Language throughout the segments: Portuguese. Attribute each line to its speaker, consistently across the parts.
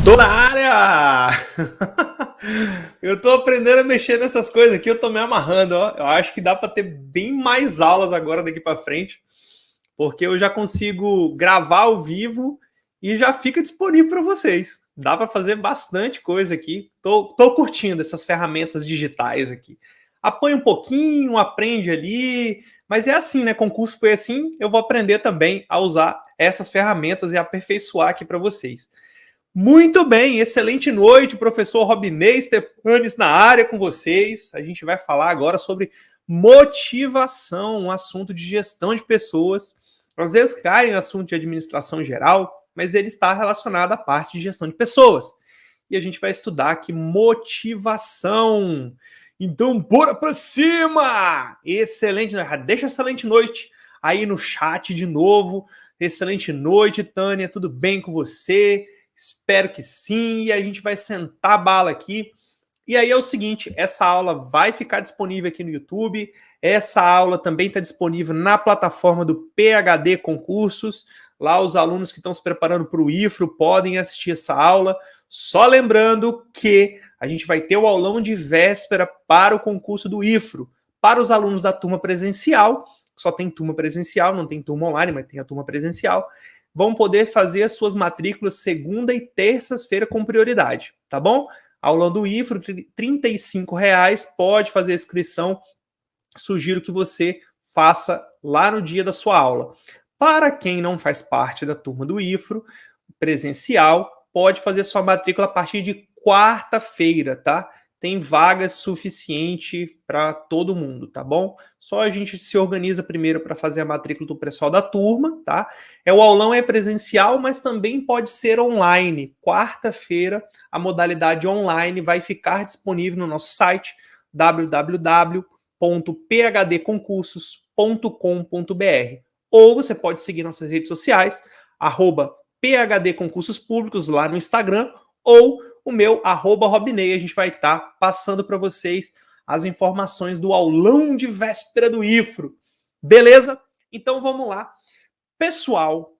Speaker 1: Tô na área! Eu tô aprendendo a mexer nessas coisas aqui, eu tô me amarrando, ó. Eu acho que dá para ter bem mais aulas agora daqui para frente, porque eu já consigo gravar ao vivo e já fica disponível para vocês. Dá para fazer bastante coisa aqui. Tô curtindo essas ferramentas digitais aqui. Apanha um pouquinho, aprende ali, mas é assim, né? Concurso foi assim, eu vou aprender também a usar essas ferramentas e aperfeiçoar aqui para vocês. Muito bem, excelente noite, professor Robinei Stefanes na área com vocês. A gente vai falar agora sobre motivação, um assunto de gestão de pessoas. Às vezes cai em assunto de administração geral, mas ele está relacionado à parte de gestão de pessoas. E a gente vai estudar aqui motivação. Então, bora para cima! Excelente, deixa excelente noite aí no chat de novo. Excelente noite, Tânia, tudo bem com você? Espero que sim, e a gente vai sentar a bala aqui. E aí é o seguinte, essa aula vai ficar disponível aqui no YouTube, essa aula também está disponível na plataforma do PhD Concursos, lá os alunos que estão se preparando para o IFRO podem assistir essa aula, só lembrando que a gente vai ter o aulão de véspera para o concurso do IFRO, para os alunos da turma presencial, só tem turma presencial, não tem turma online, mas tem a turma presencial, vão poder fazer as suas matrículas segunda e terça-feira com prioridade, tá bom? Aulão do IFRO, R$ 35, pode fazer a inscrição, sugiro que você faça lá no dia da sua aula. Para quem não faz parte da turma do IFRO, presencial, pode fazer sua matrícula a partir de quarta-feira, tá? Tem vaga suficiente para todo mundo, tá bom? Só a gente se organiza primeiro para fazer a matrícula do pessoal da turma, tá? O aulão é presencial, mas também pode ser online. Quarta-feira, a modalidade online vai ficar disponível no nosso site www.phdconcursos.com.br. Ou você pode seguir nossas redes sociais, @PhD Concursos Públicos lá no Instagram, ou o meu @Robinei. A gente vai estar passando para vocês as informações do aulão de véspera do IFRO. Beleza? Então vamos lá. Pessoal,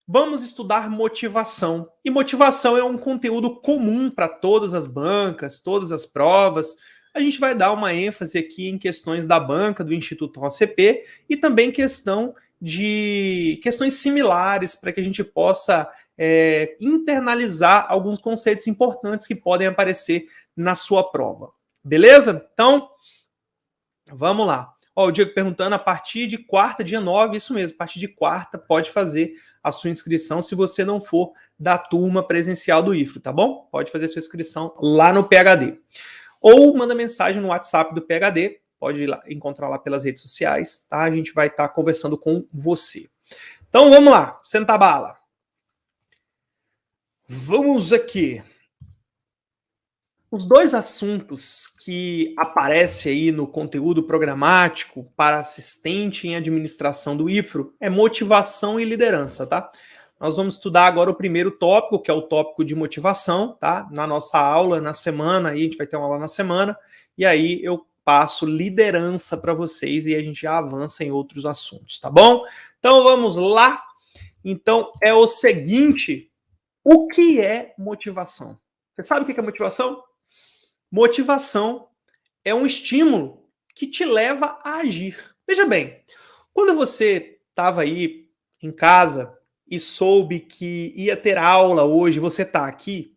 Speaker 1: vamos estudar motivação. E motivação é um conteúdo comum para todas as bancas, todas as provas. A gente vai dar uma ênfase aqui em questões da banca, do Instituto OCP, e também questões similares para que a gente possa internalizar alguns conceitos importantes que podem aparecer na sua prova. Beleza? Então, vamos lá. Ó, o Diego perguntando, a partir de quarta, dia 9, isso mesmo, a partir de quarta pode fazer a sua inscrição se você não for da turma presencial do IFRO, tá bom? Pode fazer a sua inscrição lá no PhD. Ou manda mensagem no WhatsApp do PhD, pode ir lá, encontrar lá pelas redes sociais, tá? A gente vai estar conversando com você. Então vamos lá, senta a bala. Vamos aqui. Os dois assuntos que aparecem aí no conteúdo programático para assistente em administração do IFRO é motivação e liderança, tá? Nós vamos estudar agora o primeiro tópico, que é o tópico de motivação, tá? Na nossa aula, na semana, aí a gente vai ter uma aula na semana, e aí eu passo liderança para vocês e a gente já avança em outros assuntos, tá bom? Então vamos lá. Então é o seguinte, o que é motivação? Você sabe o que é motivação? Motivação é um estímulo que te leva a agir. Veja bem, quando você estava aí em casa e soube que ia ter aula hoje, você está aqui,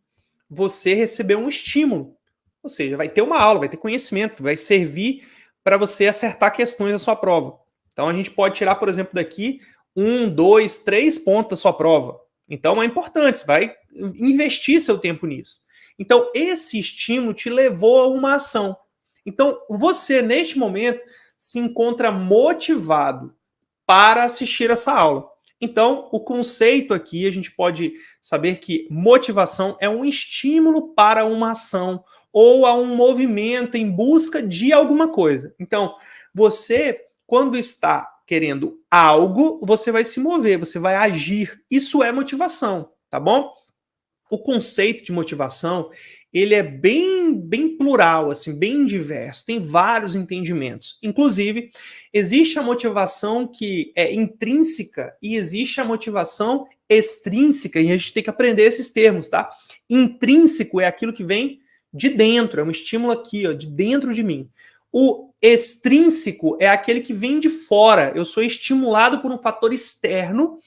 Speaker 1: você recebeu um estímulo. Ou seja, vai ter uma aula, vai ter conhecimento, vai servir para você acertar questões da sua prova. Então a gente pode tirar, por exemplo, daqui 1, 2, 3 pontos da sua prova. Então é importante, você vai investir seu tempo nisso. Então, esse estímulo te levou a uma ação. Então, você, neste momento, se encontra motivado para assistir essa aula. Então, o conceito aqui, a gente pode saber que motivação é um estímulo para uma ação ou a um movimento em busca de alguma coisa. Então, você, quando está querendo algo, você vai se mover, você vai agir. Isso é motivação, tá bom? O conceito de motivação, ele é bem plural, assim, bem diverso, tem vários entendimentos. Inclusive, existe a motivação que é intrínseca e existe a motivação extrínseca, e a gente tem que aprender esses termos, tá? intrínseco é aquilo que vem de dentro, é um estímulo aqui, ó, de dentro de mim. O extrínseco é aquele que vem de fora. Eu sou estimulado por um fator externo,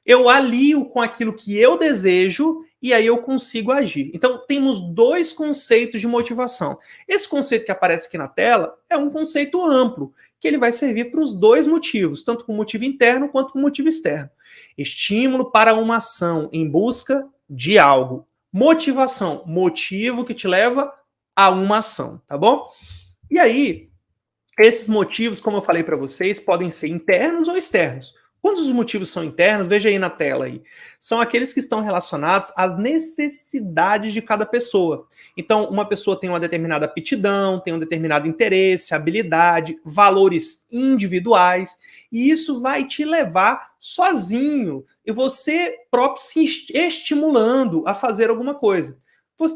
Speaker 1: eu alio com aquilo que eu desejo e aí eu consigo agir. Então, temos dois conceitos de motivação. Esse conceito que aparece aqui na tela é um conceito amplo, que ele vai servir para os dois motivos, tanto para o motivo interno quanto para o motivo externo. Estímulo para uma ação em busca de algo. Motivação, motivo que te leva a uma ação, tá bom? E aí, esses motivos, como eu falei para vocês, podem ser internos ou externos. Quando os motivos são internos, veja aí na tela aí, são aqueles que estão relacionados às necessidades de cada pessoa. Então, uma pessoa tem uma determinada aptidão, tem um determinado interesse, habilidade, valores individuais, e isso vai te levar sozinho, e você próprio se estimulando a fazer alguma coisa.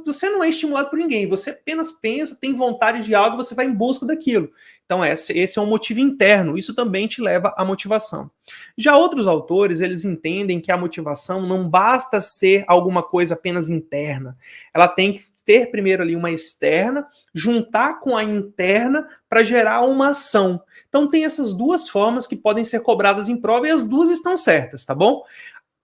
Speaker 1: Você não é estimulado por ninguém, você apenas pensa, tem vontade de algo, você vai em busca daquilo. Então esse é um motivo interno, isso também te leva à motivação. Já outros autores, eles entendem que a motivação não basta ser alguma coisa apenas interna, ela tem que ter primeiro ali uma externa, juntar com a interna para gerar uma ação. Então tem essas duas formas que podem ser cobradas em prova e as duas estão certas, tá bom?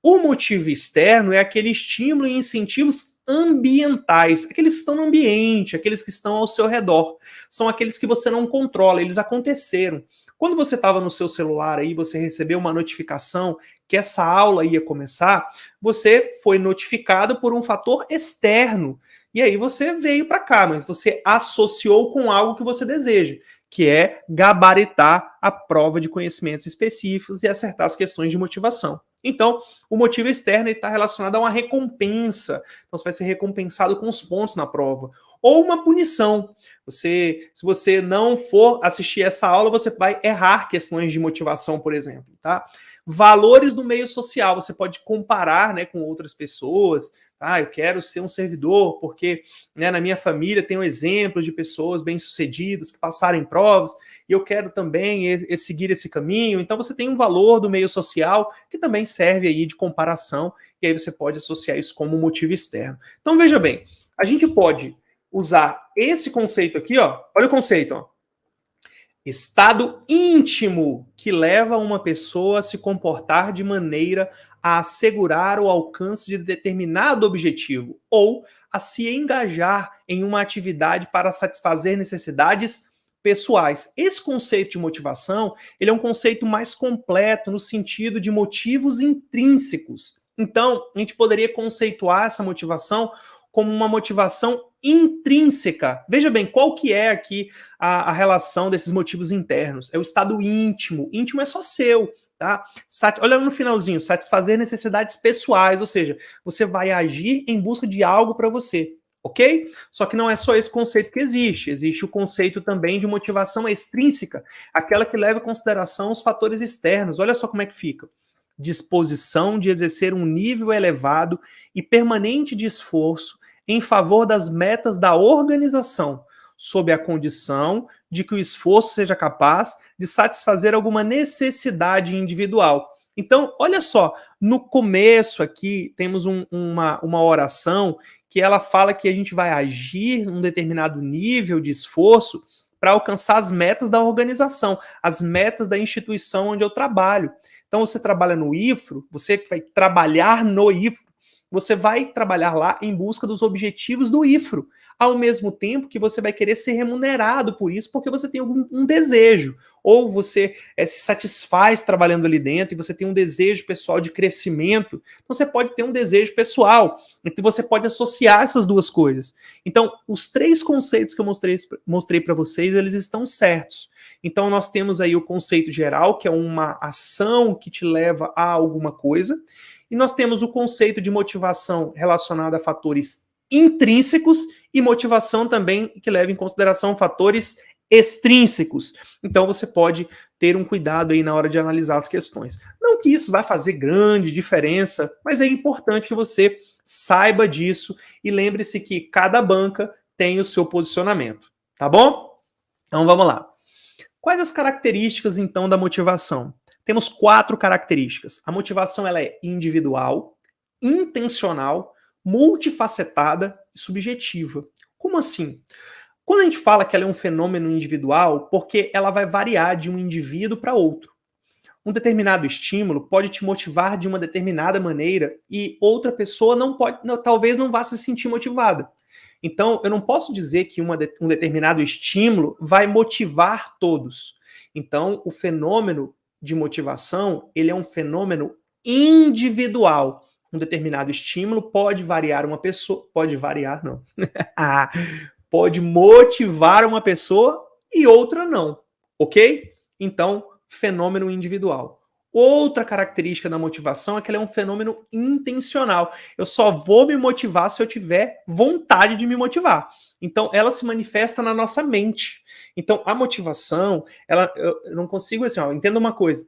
Speaker 1: O motivo externo é aquele estímulo e incentivos ambientais, aqueles que estão no ambiente, aqueles que estão ao seu redor. São aqueles que você não controla, eles aconteceram. Quando você estava no seu celular aí, você recebeu uma notificação que essa aula ia começar, você foi notificado por um fator externo. E aí você veio para cá, mas você associou com algo que você deseja, que é gabaritar a prova de conhecimentos específicos e acertar as questões de motivação. Então, o motivo externo está relacionado a uma recompensa. Então, você vai ser recompensado com os pontos na prova. Ou uma punição. Se você não for assistir essa aula, você vai errar questões de motivação, por exemplo. Tá? Valores do meio social. Você pode comparar, né, com outras pessoas. Eu quero ser um servidor porque, né, na minha família tenho exemplos de pessoas bem-sucedidas que passaram em provas e eu quero também seguir esse caminho. Então você tem um valor do meio social que também serve aí de comparação e aí você pode associar isso como motivo externo. Então veja bem, a gente pode usar esse conceito aqui, ó. Olha o conceito, ó. Estado íntimo que leva uma pessoa a se comportar de maneira a assegurar o alcance de determinado objetivo ou a se engajar em uma atividade para satisfazer necessidades pessoais. Esse conceito de motivação, ele é um conceito mais completo no sentido de motivos intrínsecos. Então, a gente poderia conceituar essa motivação como uma motivação intrínseca. Veja bem, qual que é aqui a relação desses motivos internos? É o estado íntimo. Íntimo é só seu, tá? Olha no finalzinho, satisfazer necessidades pessoais, ou seja, você vai agir em busca de algo para você, ok? Só que não é só esse conceito que existe. Existe o conceito também de motivação extrínseca, aquela que leva em consideração os fatores externos. Olha só como é que fica. Disposição de exercer um nível elevado e permanente de esforço em favor das metas da organização, sob a condição de que o esforço seja capaz de satisfazer alguma necessidade individual. Então, olha só, no começo aqui temos uma oração que ela fala que a gente vai agir num determinado nível de esforço para alcançar as metas da organização, as metas da instituição onde eu trabalho. Então, você trabalha no IFRO, você que vai trabalhar no IFRO, você vai trabalhar lá em busca dos objetivos do IFRO, ao mesmo tempo que você vai querer ser remunerado por isso, porque você tem um desejo, ou você se satisfaz trabalhando ali dentro e você tem um desejo pessoal de crescimento, então você pode ter um desejo pessoal, então você pode associar essas duas coisas. Então, os três conceitos que eu mostrei para vocês, eles estão certos. Então, nós temos aí o conceito geral, que é uma ação que te leva a alguma coisa, e nós temos o conceito de motivação relacionado a fatores intrínsecos e motivação também que leva em consideração fatores extrínsecos. Então você pode ter um cuidado aí na hora de analisar as questões. Não que isso vai fazer grande diferença, mas é importante que você saiba disso e lembre-se que cada banca tem o seu posicionamento, tá bom? Então vamos lá. Quais as características então da motivação? Temos 4 características. A motivação ela é individual, intencional, multifacetada e subjetiva. Como assim? Quando a gente fala que ela é um fenômeno individual, porque ela vai variar de um indivíduo para outro. Um determinado estímulo pode te motivar de uma determinada maneira e outra pessoa talvez não vá se sentir motivada. Então, eu não posso dizer que um determinado estímulo vai motivar todos. Então, o fenômeno de motivação, ele é um fenômeno individual. Um determinado estímulo pode variar uma pessoa, pode variar não, pode motivar uma pessoa e outra não, ok? Então, fenômeno individual. Outra característica da motivação é que ela é um fenômeno intencional. Eu só vou me motivar se eu tiver vontade de me motivar. Então, ela se manifesta na nossa mente. Então, a motivação, eu não consigo assim, entenda uma coisa,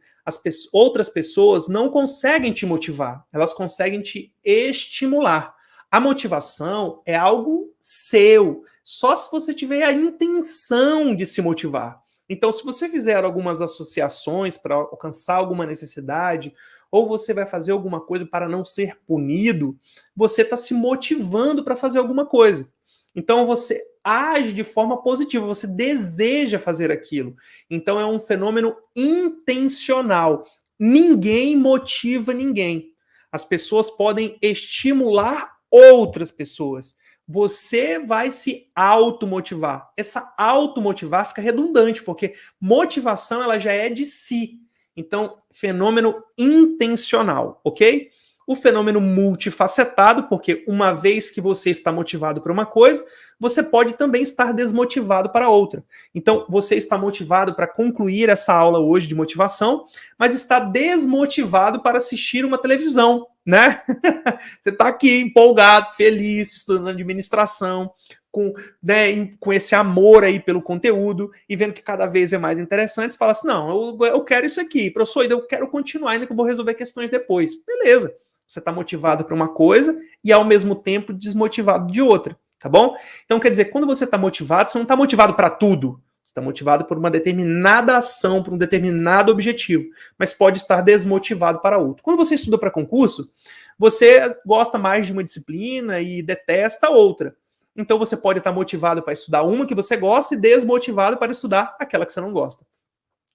Speaker 1: outras pessoas não conseguem te motivar, elas conseguem te estimular. A motivação é algo seu, só se você tiver a intenção de se motivar. Então, se você fizer algumas associações para alcançar alguma necessidade, ou você vai fazer alguma coisa para não ser punido, você está se motivando para fazer alguma coisa. Então, você age de forma positiva, você deseja fazer aquilo. Então, é um fenômeno intencional. Ninguém motiva ninguém. As pessoas podem estimular outras pessoas. Você vai se automotivar. Essa automotivar fica redundante, porque motivação ela já é de si. Então, fenômeno intencional, ok? O fenômeno multifacetado, porque uma vez que você está motivado para uma coisa, você pode também estar desmotivado para outra. Então, você está motivado para concluir essa aula hoje de motivação, mas está desmotivado para assistir uma televisão, né? Você está aqui empolgado, feliz, estudando administração, com esse amor aí pelo conteúdo e vendo que cada vez é mais interessante, você fala assim, não, eu quero isso aqui, professor, eu quero continuar ainda que eu vou resolver questões depois. Beleza, você está motivado para uma coisa e ao mesmo tempo desmotivado de outra, tá bom? Então quer dizer, quando você está motivado, você não está motivado para tudo, você está motivado por uma determinada ação, por um determinado objetivo, mas pode estar desmotivado para outro. Quando você estuda para concurso, você gosta mais de uma disciplina e detesta outra. Então você pode estar motivado para estudar uma que você gosta e desmotivado para estudar aquela que você não gosta.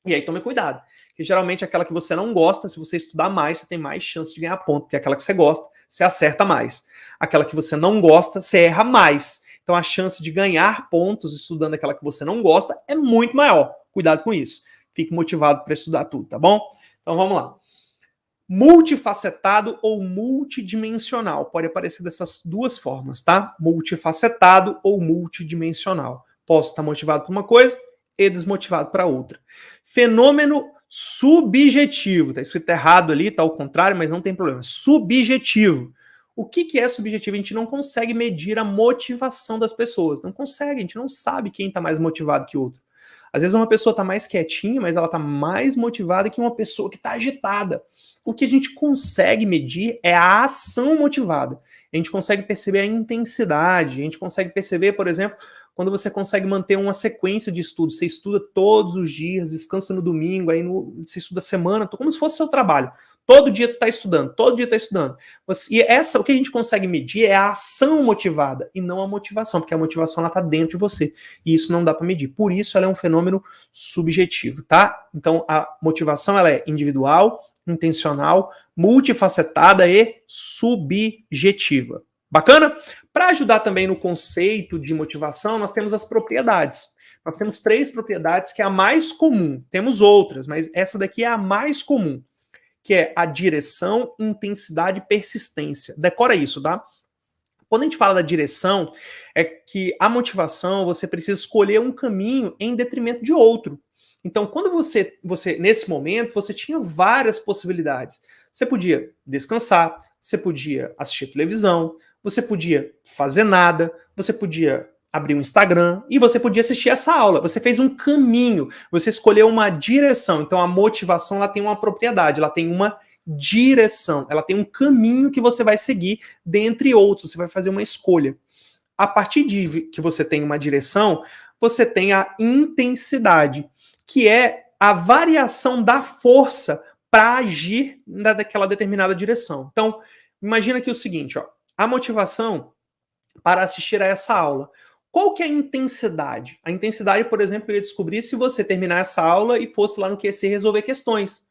Speaker 1: E aí tome cuidado, que geralmente aquela que você não gosta, se você estudar mais, você tem mais chance de ganhar ponto, porque aquela que você gosta, você acerta mais. Aquela que você não gosta, você erra mais. Então a chance de ganhar pontos estudando aquela que você não gosta é muito maior. Cuidado com isso. Fique motivado para estudar tudo, tá bom? Então vamos lá. Multifacetado ou multidimensional. Pode aparecer dessas duas formas, tá? Multifacetado ou multidimensional. Posso estar motivado por uma coisa e desmotivado para outra. Fenômeno subjetivo. Tá escrito errado ali, tá ao contrário, mas não tem problema. Subjetivo. O que é subjetivo? A gente não consegue medir a motivação das pessoas. Não consegue, a gente não sabe quem está mais motivado que o outro. Às vezes uma pessoa está mais quietinha, mas ela está mais motivada que uma pessoa que está agitada. O que a gente consegue medir é a ação motivada. A gente consegue perceber a intensidade, a gente consegue perceber, por exemplo, quando você consegue manter uma sequência de estudos. Você estuda todos os dias, descansa no domingo, aí você estuda a semana, como se fosse seu trabalho. Todo dia tu está estudando, todo dia tu está estudando. E o que a gente consegue medir é a ação motivada e não a motivação, porque a motivação ela está dentro de você. E isso não dá para medir. Por isso ela é um fenômeno subjetivo, tá? Então a motivação ela é individual, intencional, multifacetada e subjetiva. Bacana? Para ajudar também no conceito de motivação, nós temos as propriedades. Nós temos 3 propriedades que é a mais comum. Temos outras, mas essa daqui é a mais comum, que é a direção, intensidade e persistência. Decora isso, tá? Quando a gente fala da direção, é que a motivação, você precisa escolher um caminho em detrimento de outro. Então, quando você nesse momento, você tinha várias possibilidades. Você podia descansar, você podia assistir televisão, você podia fazer nada, você podia abrir um Instagram e você podia assistir essa aula. Você fez um caminho, você escolheu uma direção. Então, a motivação ela tem uma propriedade, ela tem uma direção, ela tem um caminho que você vai seguir, dentre outros, você vai fazer uma escolha. A partir de que você tem uma direção, você tem a intensidade, que é a variação da força para agir naquela determinada direção. Então, imagina aqui o seguinte, ó, a motivação para assistir a essa aula. Qual que é a intensidade? A intensidade, por exemplo, eu ia descobrir se você terminar essa aula e fosse lá no QC resolver questões.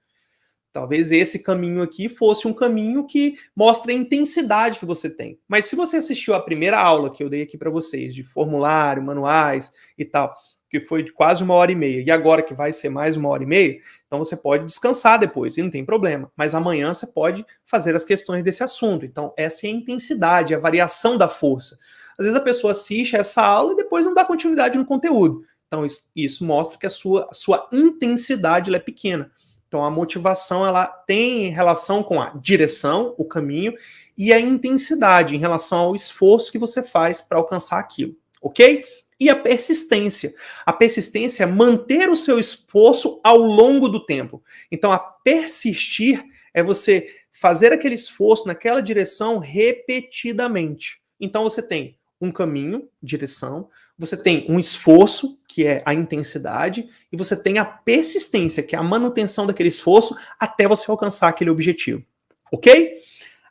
Speaker 1: Talvez esse caminho aqui fosse um caminho que mostra a intensidade que você tem. Mas se você assistiu a primeira aula que eu dei aqui para vocês, de formulário, manuais e tal, que foi de quase 1h30, e agora que vai ser mais 1h30, então você pode descansar depois, e não tem problema. Mas amanhã você pode fazer as questões desse assunto. Então, essa é a intensidade, a variação da força. Às vezes a pessoa assiste essa aula e depois não dá continuidade no conteúdo. Então, isso mostra que a sua intensidade ela é pequena. Então, a motivação ela tem relação com a direção, o caminho, e a intensidade em relação ao esforço que você faz para alcançar aquilo, ok? E a persistência. A persistência é manter o seu esforço ao longo do tempo. Então, a persistir é você fazer aquele esforço naquela direção repetidamente. Então, você tem um caminho, direção, você tem um esforço, que é a intensidade, e você tem a persistência, que é a manutenção daquele esforço até você alcançar aquele objetivo. Ok?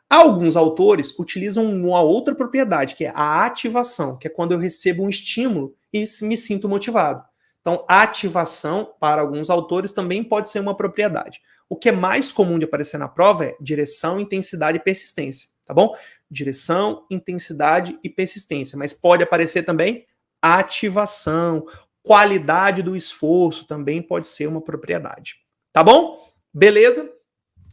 Speaker 1: Alguns autores utilizam uma outra propriedade, que é a ativação, que é quando eu recebo um estímulo e me sinto motivado. Então, a ativação, para alguns autores, também pode ser uma propriedade. O que é mais comum de aparecer na prova é direção, intensidade e persistência, tá bom? Direção, intensidade e persistência, mas pode aparecer também ativação, qualidade do esforço também pode ser uma propriedade. Tá bom? Beleza?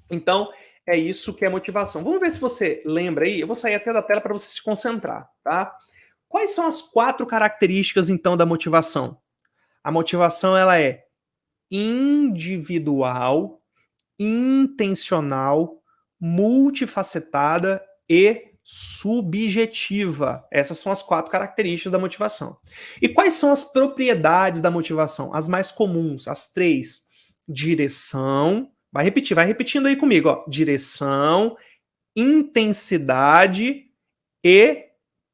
Speaker 1: Então, é isso que é motivação. Vamos ver se você lembra aí. Eu vou sair até da tela para você se concentrar, tá? Quais são as 4 características, então, da motivação? A motivação, ela é individual, intencional, multifacetada e subjetiva. Essas são as 4 características da motivação. E quais são as propriedades da motivação? As mais comuns, as 3. Direção, vai repetindo aí comigo, ó. Direção, intensidade e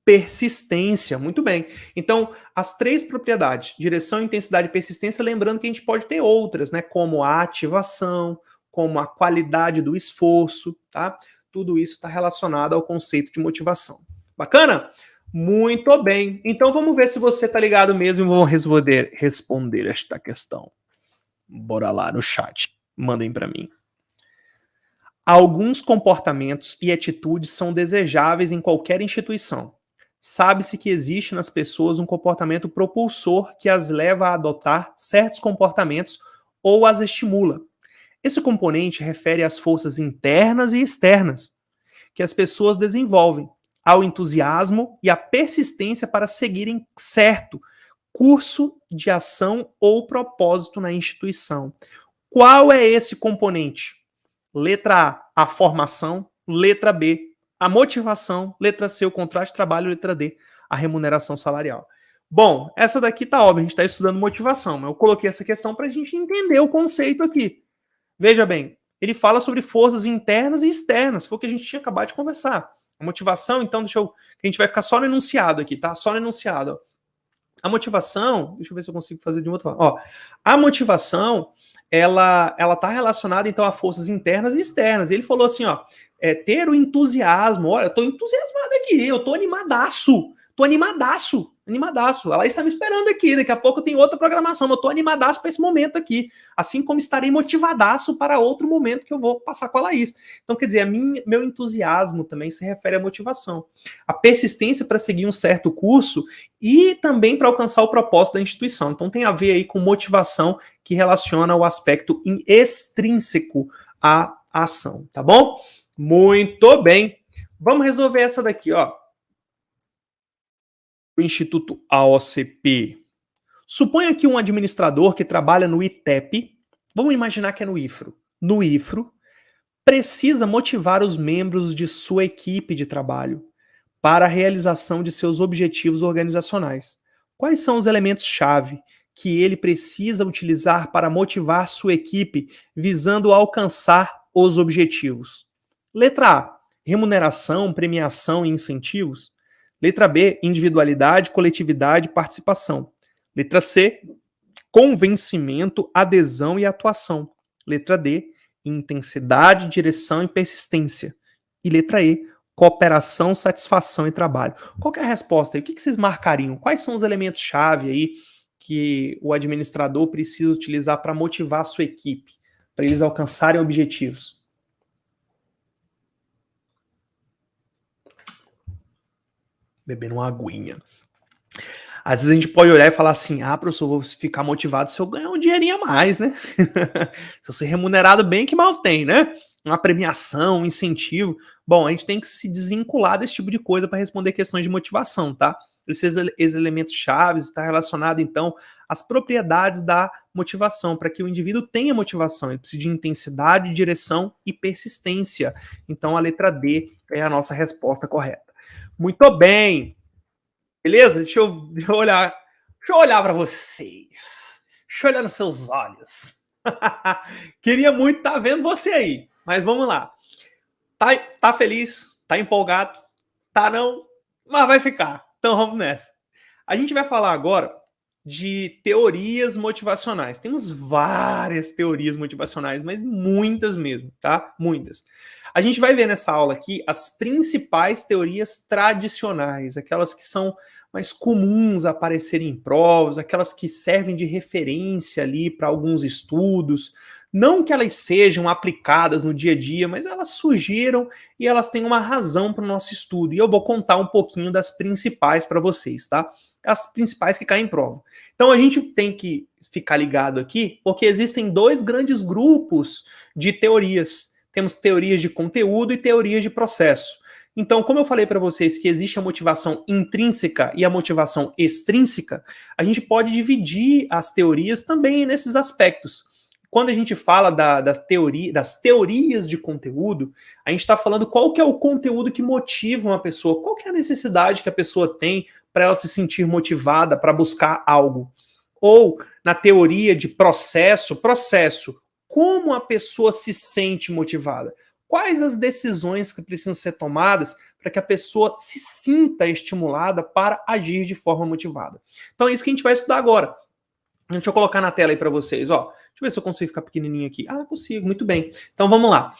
Speaker 1: persistência. Muito bem. Então, as 3 propriedades, direção, intensidade e persistência, lembrando que a gente pode ter outras, né? Como a ativação, como a qualidade do esforço, tá? Tudo isso está relacionado ao conceito de motivação. Bacana? Muito bem. Então, vamos ver se você está ligado mesmo e vamos responder esta questão. Bora lá no chat. Mandem para mim. Alguns comportamentos e atitudes são desejáveis em qualquer instituição. Sabe-se que existe nas pessoas um comportamento propulsor que as leva a adotar certos comportamentos ou as estimula. Esse componente refere às forças internas e externas que as pessoas desenvolvem, ao entusiasmo e à persistência para seguirem certo curso de ação ou propósito na instituição. Qual é esse componente? Letra A formação. Letra B, a motivação. Letra C, o contrato de trabalho. Letra D, a remuneração salarial. Bom, essa daqui tá óbvio, a gente está estudando motivação, mas eu coloquei essa questão para a gente entender o conceito aqui. Veja bem, ele fala sobre forças internas e externas, foi o que a gente tinha acabado de conversar. A motivação, então, a gente vai ficar só no enunciado aqui, tá? Só no enunciado. Ó. A motivação, deixa eu ver se eu consigo fazer de uma outra forma. Ó, a motivação, ela tá relacionada, então, a forças internas e externas. Ele falou assim, ó, ter o entusiasmo. Olha, eu tô entusiasmado aqui, eu tô animadaço. Ela está me esperando aqui, daqui a pouco tem outra programação, eu tô animadaço para esse momento aqui, assim como estarei motivadaço para outro momento que eu vou passar com a Laís. Então, quer dizer, meu entusiasmo também se refere à motivação. A persistência para seguir um certo curso e também para alcançar o propósito da instituição. Então, tem a ver aí com motivação que relaciona o aspecto extrínseco à ação, tá bom? Muito bem. Vamos resolver essa daqui, ó. O Instituto AOCP. Suponha que um administrador que trabalha no ITEP, vamos imaginar que é no IFRO. No IFRO, precisa motivar os membros de sua equipe de trabalho para a realização de seus objetivos organizacionais. Quais são os elementos-chave que ele precisa utilizar para motivar sua equipe visando alcançar os objetivos? Letra A, remuneração, premiação e incentivos. Letra B, individualidade, coletividade e participação. Letra C, convencimento, adesão e atuação. Letra D, intensidade, direção e persistência. E letra E, cooperação, satisfação e trabalho. Qual que é a resposta aí? O que vocês marcariam? Quais são os elementos-chave aí que o administrador precisa utilizar para motivar a sua equipe, para eles alcançarem objetivos? Bebendo uma aguinha. Às vezes a gente pode olhar e falar assim, professor, vou ficar motivado se eu ganhar um dinheirinho a mais, né? Se eu ser remunerado bem, que mal tem, né? Uma premiação, um incentivo. Bom, a gente tem que se desvincular desse tipo de coisa para responder questões de motivação, tá? Esses elementos chaves está relacionado, então, às propriedades da motivação, para que o indivíduo tenha motivação. Ele precisa de intensidade, direção e persistência. Então, a letra D é a nossa resposta correta. Muito bem! Beleza? Deixa eu olhar. Deixa eu olhar para vocês. Deixa eu olhar nos seus olhos. Queria muito estar vendo você aí, mas vamos lá. Tá feliz? Tá empolgado? Tá não? Mas vai ficar. Então vamos nessa. A gente vai falar agora de teorias motivacionais. Temos várias teorias motivacionais, mas muitas mesmo, tá? Muitas. A gente vai ver nessa aula aqui as principais teorias tradicionais, aquelas que são mais comuns a aparecerem em provas, aquelas que servem de referência ali para alguns estudos. Não que elas sejam aplicadas no dia a dia, mas elas surgiram e elas têm uma razão para o nosso estudo. E eu vou contar um pouquinho das principais para vocês, tá? As principais que caem em prova. Então a gente tem que ficar ligado aqui, porque existem dois grandes grupos de teorias. Temos teorias de conteúdo e teorias de processo. Então, como eu falei para vocês que existe a motivação intrínseca e a motivação extrínseca, a gente pode dividir as teorias também nesses aspectos. Quando a gente fala das teorias de conteúdo, a gente está falando qual que é o conteúdo que motiva uma pessoa, qual que é a necessidade que a pessoa tem para ela se sentir motivada para buscar algo. Ou na teoria de processo, como a pessoa se sente motivada? Quais as decisões que precisam ser tomadas para que a pessoa se sinta estimulada para agir de forma motivada? Então é isso que a gente vai estudar agora. Deixa eu colocar na tela aí para vocês, ó. Deixa eu ver se eu consigo ficar pequenininho aqui. Consigo, muito bem. Então vamos lá.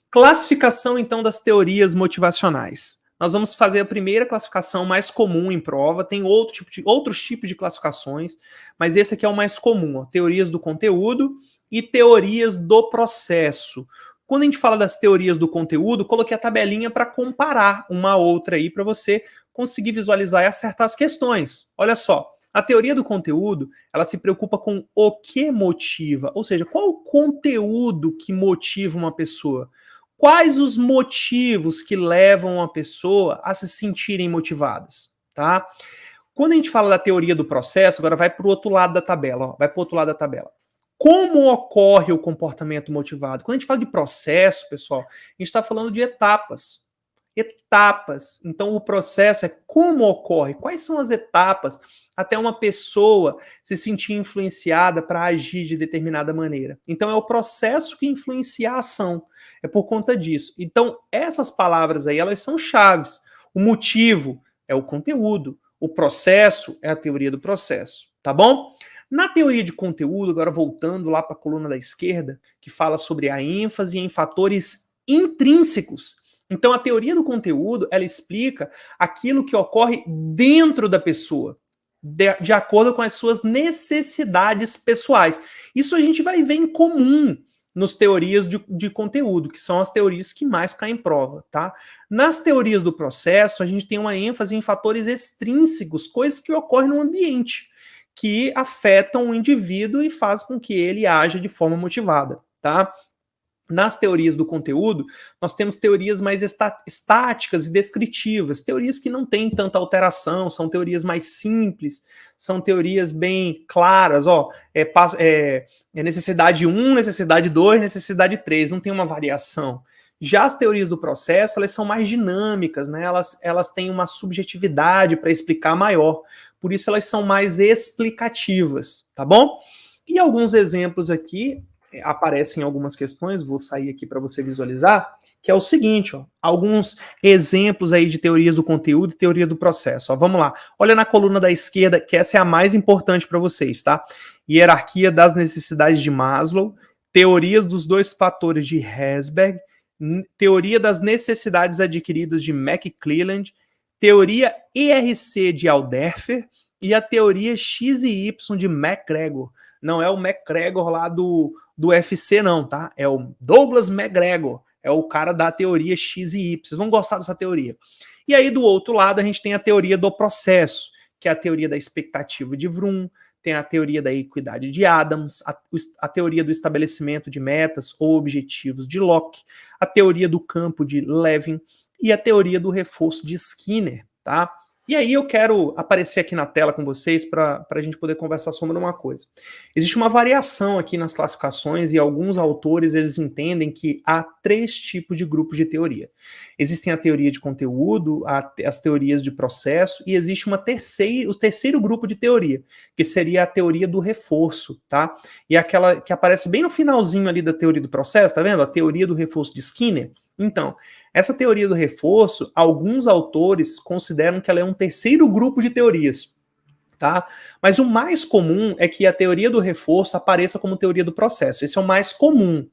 Speaker 1: Classificação então das teorias motivacionais. Nós vamos fazer a primeira classificação mais comum em prova, tem outros tipos de classificações, mas esse aqui é o mais comum, ó. Teorias do conteúdo e teorias do processo. Quando a gente fala das teorias do conteúdo, coloquei a tabelinha para comparar uma a outra aí para você conseguir visualizar e acertar as questões. Olha só, a teoria do conteúdo, ela se preocupa com o que motiva, ou seja, qual o conteúdo que motiva uma pessoa? Quais os motivos que levam uma pessoa a se sentirem motivadas, tá? Quando a gente fala da teoria do processo, agora vai para o outro lado da tabela, ó, vai para o outro lado da tabela. Como ocorre o comportamento motivado? Quando a gente fala de processo, pessoal, a gente está falando de etapas. Etapas. Então, o processo é como ocorre, quais são as etapas até uma pessoa se sentir influenciada para agir de determinada maneira. Então, é o processo que influencia a ação. É por conta disso. Então, essas palavras aí, elas são chaves. O motivo é o conteúdo. O processo é a teoria do processo. Tá bom? Na teoria de conteúdo, agora voltando lá para a coluna da esquerda, que fala sobre a ênfase em fatores intrínsecos. Então, a teoria do conteúdo, ela explica aquilo que ocorre dentro da pessoa, de acordo com as suas necessidades pessoais. Isso a gente vai ver em comum nas teorias de conteúdo, que são as teorias que mais caem em prova, tá? Nas teorias do processo, a gente tem uma ênfase em fatores extrínsecos, coisas que ocorrem no ambiente, que afetam o indivíduo e fazem com que ele haja de forma motivada, tá? Nas teorias do conteúdo, nós temos teorias mais estáticas e descritivas, teorias que não têm tanta alteração, são teorias mais simples, são teorias bem claras, ó, necessidade 1, necessidade 2, necessidade 3, não tem uma variação. Já as teorias do processo, elas são mais dinâmicas, né? Elas têm uma subjetividade para explicar maior, por isso elas são mais explicativas, tá bom? E alguns exemplos aqui aparecem algumas questões, vou sair aqui para você visualizar, que é o seguinte, ó, alguns exemplos aí de teorias do conteúdo e teoria do processo. Ó, vamos lá, olha na coluna da esquerda, que essa é a mais importante para vocês, tá? Hierarquia das necessidades de Maslow, teorias dos dois fatores de Herzberg, teoria das necessidades adquiridas de McClelland, teoria ERC de Alderfer e a teoria X e Y de MacGregor. Não é o MacGregor lá do UFC, não, tá? É o Douglas MacGregor. É o cara da teoria X e Y. Vocês vão gostar dessa teoria. E aí, do outro lado, a gente tem a teoria do processo, que é a teoria da expectativa de Vroom, tem a teoria da equidade de Adams, a teoria do estabelecimento de metas ou objetivos de Locke, a teoria do campo de Levin e a teoria do reforço de Skinner, tá? E aí eu quero aparecer aqui na tela com vocês para a gente poder conversar sobre uma coisa. Existe uma variação aqui nas classificações e alguns autores eles entendem que há 3 tipos de grupos de teoria. Existem a teoria de conteúdo, as teorias de processo e existe o terceiro grupo de teoria, que seria a teoria do reforço, tá? E aquela que aparece bem no finalzinho ali da teoria do processo, tá vendo? A teoria do reforço de Skinner. Então, essa teoria do reforço, alguns autores consideram que ela é um terceiro grupo de teorias, tá? Mas o mais comum é que a teoria do reforço apareça como teoria do processo. Esse é o mais comum.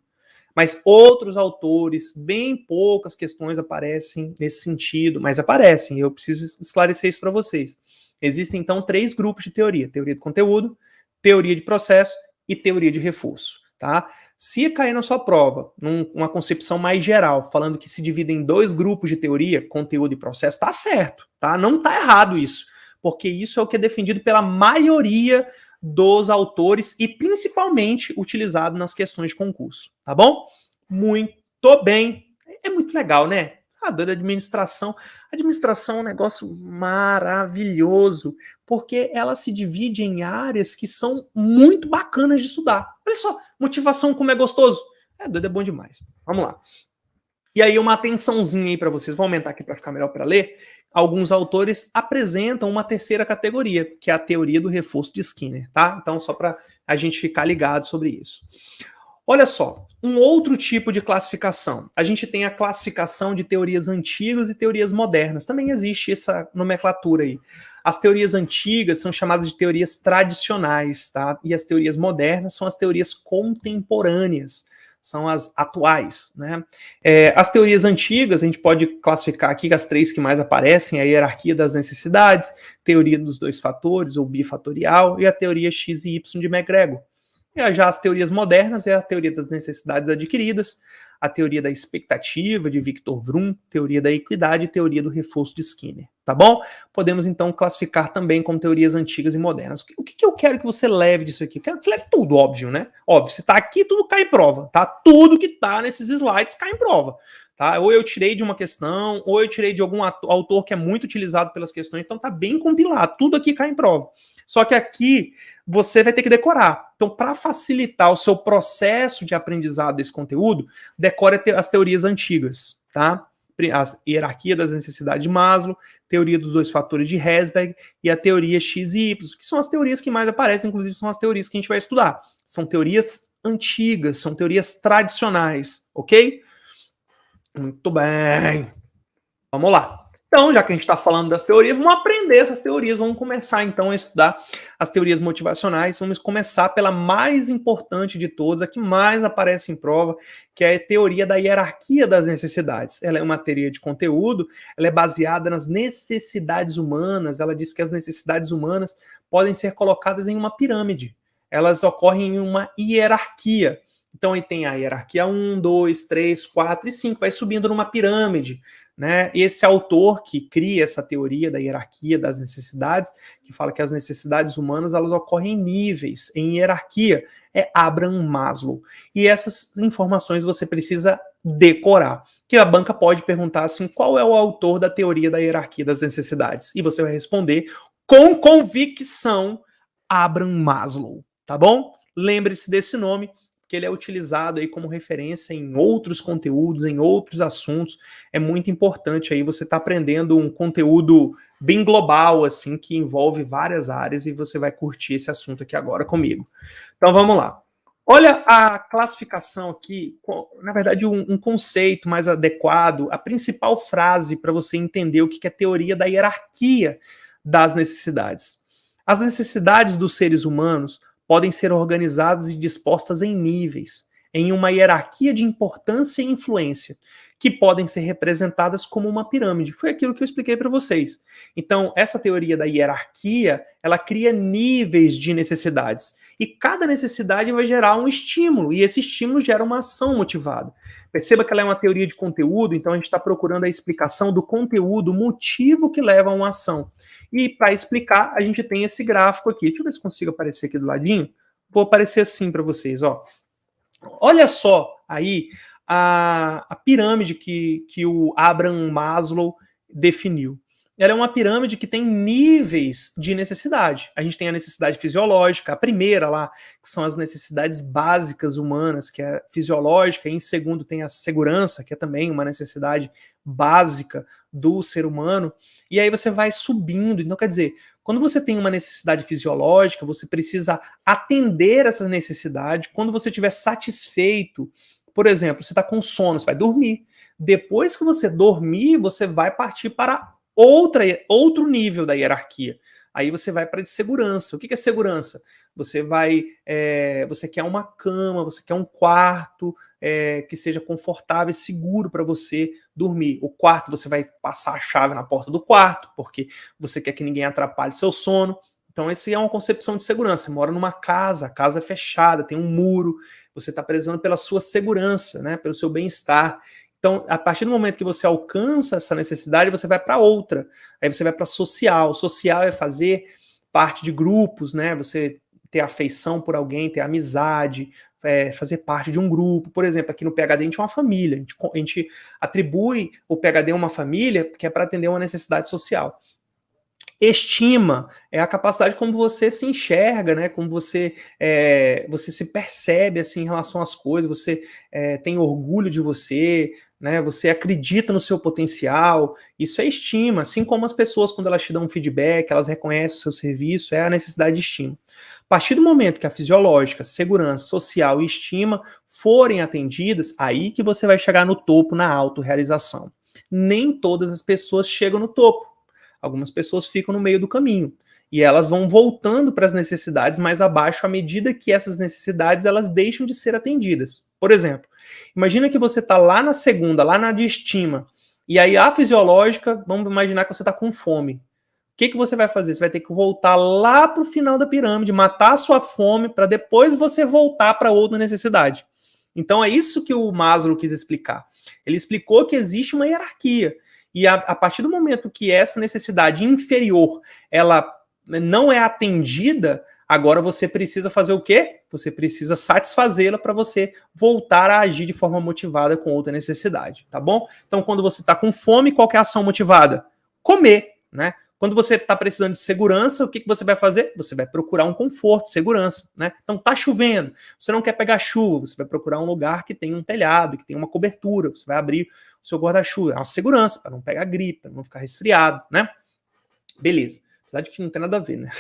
Speaker 1: Mas outros autores, bem poucas questões aparecem nesse sentido, mas aparecem. Eu preciso esclarecer isso para vocês. Existem, então, 3 grupos de teoria. Teoria do conteúdo, teoria de processo e teoria de reforço, tá? Se cair na sua prova, numa concepção mais geral, falando que se divide em 2 grupos de teoria, conteúdo e processo, tá certo, tá? Não tá errado isso, porque isso é o que é defendido pela maioria dos autores e principalmente utilizado nas questões de concurso, tá bom? Muito bem. É muito legal, né? A doida administração. Administração é um negócio maravilhoso, porque ela se divide em áreas que são muito bacanas de estudar. Olha só, motivação como é gostoso. É, doido é bom demais. Vamos lá. E aí uma atençãozinha aí para vocês. Vou aumentar aqui para ficar melhor para ler. Alguns autores apresentam uma terceira categoria, que é a teoria do reforço de Skinner, tá? Então só para a gente ficar ligado sobre isso. Olha só, um outro tipo de classificação. A gente tem a classificação de teorias antigas e teorias modernas. Também existe essa nomenclatura aí. As teorias antigas são chamadas de teorias tradicionais, tá? E as teorias modernas são as teorias contemporâneas, são as atuais, né? As teorias antigas, a gente pode classificar aqui as 3 que mais aparecem, a hierarquia das necessidades, teoria dos 2 fatores, ou bifatorial, e a teoria X e Y de MacGregor. E já as teorias modernas é a teoria das necessidades adquiridas, a teoria da expectativa de Victor Vroom, teoria da equidade e teoria do reforço de Skinner, tá bom? Podemos então classificar também como teorias antigas e modernas. O que eu quero que você leve disso aqui? Eu quero que você leve tudo, óbvio, né? Óbvio, se tá aqui, tudo cai em prova, tá? Tudo que tá nesses slides cai em prova, tá? Ou eu tirei de uma questão, ou eu tirei de algum autor que é muito utilizado pelas questões, então tá bem compilado, tudo aqui cai em prova. Só que aqui você vai ter que decorar. Então, para facilitar o seu processo de aprendizado desse conteúdo, decore as teorias antigas, tá? A hierarquia das necessidades de Maslow, teoria dos 2 fatores de Herzberg e a teoria X e Y, que são as teorias que mais aparecem, inclusive são as teorias que a gente vai estudar. São teorias antigas, são teorias tradicionais, ok? Muito bem. Vamos lá. Então, já que a gente está falando das teorias, vamos aprender essas teorias, vamos começar então a estudar as teorias motivacionais, vamos começar pela mais importante de todas, a que mais aparece em prova, que é a teoria da hierarquia das necessidades. Ela é uma teoria de conteúdo, ela é baseada nas necessidades humanas, ela diz que as necessidades humanas podem ser colocadas em uma pirâmide, elas ocorrem em uma hierarquia. Então, aí tem a hierarquia 1, 2, 3, 4 e 5, vai subindo numa pirâmide, né? Esse autor que cria essa teoria da hierarquia das necessidades, que fala que as necessidades humanas elas ocorrem em níveis, em hierarquia, é Abraham Maslow. E essas informações você precisa decorar. Que a banca pode perguntar assim, qual é o autor da teoria da hierarquia das necessidades? E você vai responder com convicção, Abraham Maslow, tá bom? Lembre-se desse nome, que ele é utilizado aí como referência em outros conteúdos, em outros assuntos. É muito importante aí você tá aprendendo um conteúdo bem global, assim, que envolve várias áreas e você vai curtir esse assunto aqui agora comigo. Então vamos lá. Olha a classificação aqui, na verdade um conceito mais adequado, a principal frase para você entender o que é teoria da hierarquia das necessidades. As necessidades dos seres humanos podem ser organizadas e dispostas em níveis. em uma hierarquia de importância e influência, que podem ser representadas como uma pirâmide. Foi aquilo que eu expliquei para vocês. Então, essa teoria da hierarquia, ela cria níveis de necessidades. E cada necessidade vai gerar um estímulo, e esse estímulo gera uma ação motivada. Perceba que ela é uma teoria de conteúdo, então a gente está procurando a explicação do conteúdo, o motivo que leva a uma ação. E para explicar, a gente tem esse gráfico aqui. Deixa eu ver se consigo aparecer aqui do ladinho. Vou aparecer assim para vocês, ó. Olha só aí a pirâmide que o Abraham Maslow definiu. Ela é uma pirâmide que tem níveis de necessidade. A gente tem a necessidade fisiológica, a primeira lá, que são as necessidades básicas humanas, que é fisiológica, e em segundo tem a segurança, que é também uma necessidade básica do ser humano, e aí você vai subindo. Então, quer dizer, quando você tem uma necessidade fisiológica, você precisa atender essa necessidade. Quando você estiver satisfeito, por exemplo, você está com sono, você vai dormir. Depois que você dormir, você vai partir para outro nível da hierarquia. Aí você vai para de segurança. O que é segurança? Você você quer uma cama, você quer um quarto que seja confortável e seguro para você dormir. O quarto, você vai passar a chave na porta do quarto, porque você quer que ninguém atrapalhe seu sono. Então, essa é uma concepção de segurança. Você mora numa casa, a casa é fechada, tem um muro, você está prezando pela sua segurança, né, pelo seu bem-estar. Então, a partir do momento que você alcança essa necessidade, você vai para outra. Aí você vai para social. Social é fazer parte de grupos, né? Você ter afeição por alguém, ter amizade, fazer parte de um grupo. Por exemplo, aqui no PhD a gente é uma família. A gente atribui o PhD a uma família que é para atender uma necessidade social. Estima é a capacidade como você se enxerga, né? Como você se percebe assim em relação às coisas, você tem orgulho de você, né? Você acredita no seu potencial. Isso é estima, assim como as pessoas, quando elas te dão um feedback, elas reconhecem o seu serviço, é a necessidade de estima. A partir do momento que a fisiológica, segurança, social e estima forem atendidas, aí que você vai chegar no topo na autorrealização. Nem todas as pessoas chegam no topo. Algumas pessoas ficam no meio do caminho e elas vão voltando para as necessidades mais abaixo à medida que essas necessidades elas deixam de ser atendidas. Por exemplo, imagina que você está lá na segunda, lá na de estima, e aí a fisiológica, vamos imaginar que você está com fome. O que você vai fazer? Você vai ter que voltar lá para o final da pirâmide, matar a sua fome, para depois você voltar para outra necessidade. Então é isso que o Maslow quis explicar. Ele explicou que existe uma hierarquia. E a partir do momento que essa necessidade inferior ela não é atendida, agora você precisa fazer o quê? Você precisa satisfazê-la para você voltar a agir de forma motivada com outra necessidade, tá bom? Então, quando você está com fome, qual que é a ação motivada? Comer, né? Quando você está precisando de segurança, o que você vai fazer? Você vai procurar um conforto, segurança, né? Então, tá chovendo, você não quer pegar chuva, você vai procurar um lugar que tenha um telhado, que tenha uma cobertura, você vai abrir o seu guarda-chuva, é uma segurança, para não pegar gripe, para não ficar resfriado, né? Beleza. Apesar de que não tem nada a ver, né?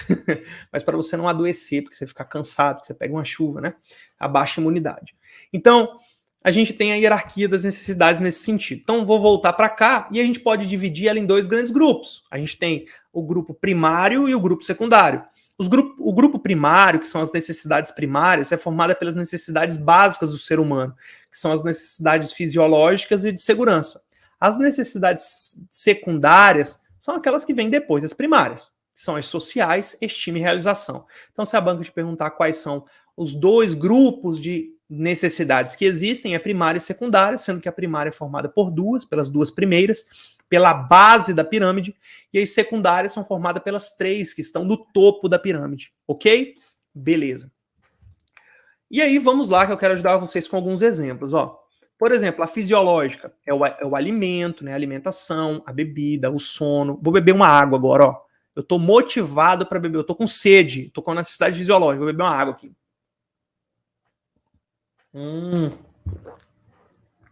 Speaker 1: Mas para você não adoecer, porque você ficar cansado, que você pega uma chuva, né? A baixa imunidade. Então, a gente tem a hierarquia das necessidades nesse sentido. Então, vou voltar para cá e a gente pode dividir ela em dois grandes grupos. A gente tem o grupo primário e o grupo secundário. O grupo primário, que são as necessidades primárias, é formada pelas necessidades básicas do ser humano, que são as necessidades fisiológicas e de segurança. As necessidades secundárias são aquelas que vêm depois das primárias, que são as sociais, estima e realização. Então, se a banca te perguntar quais são os dois grupos de necessidades que existem, é primária e secundária, sendo que a primária é formada por pelas duas primeiras, pela base da pirâmide, e as secundárias são formadas pelas três que estão no topo da pirâmide, ok? Beleza. E aí, vamos lá, que eu quero ajudar vocês com alguns exemplos, ó. Por exemplo, a fisiológica é o alimento, né? A alimentação, a bebida, o sono. Vou beber uma água agora, ó. Eu tô motivado para beber, eu tô com sede, tô com necessidade fisiológica, vou beber uma água aqui.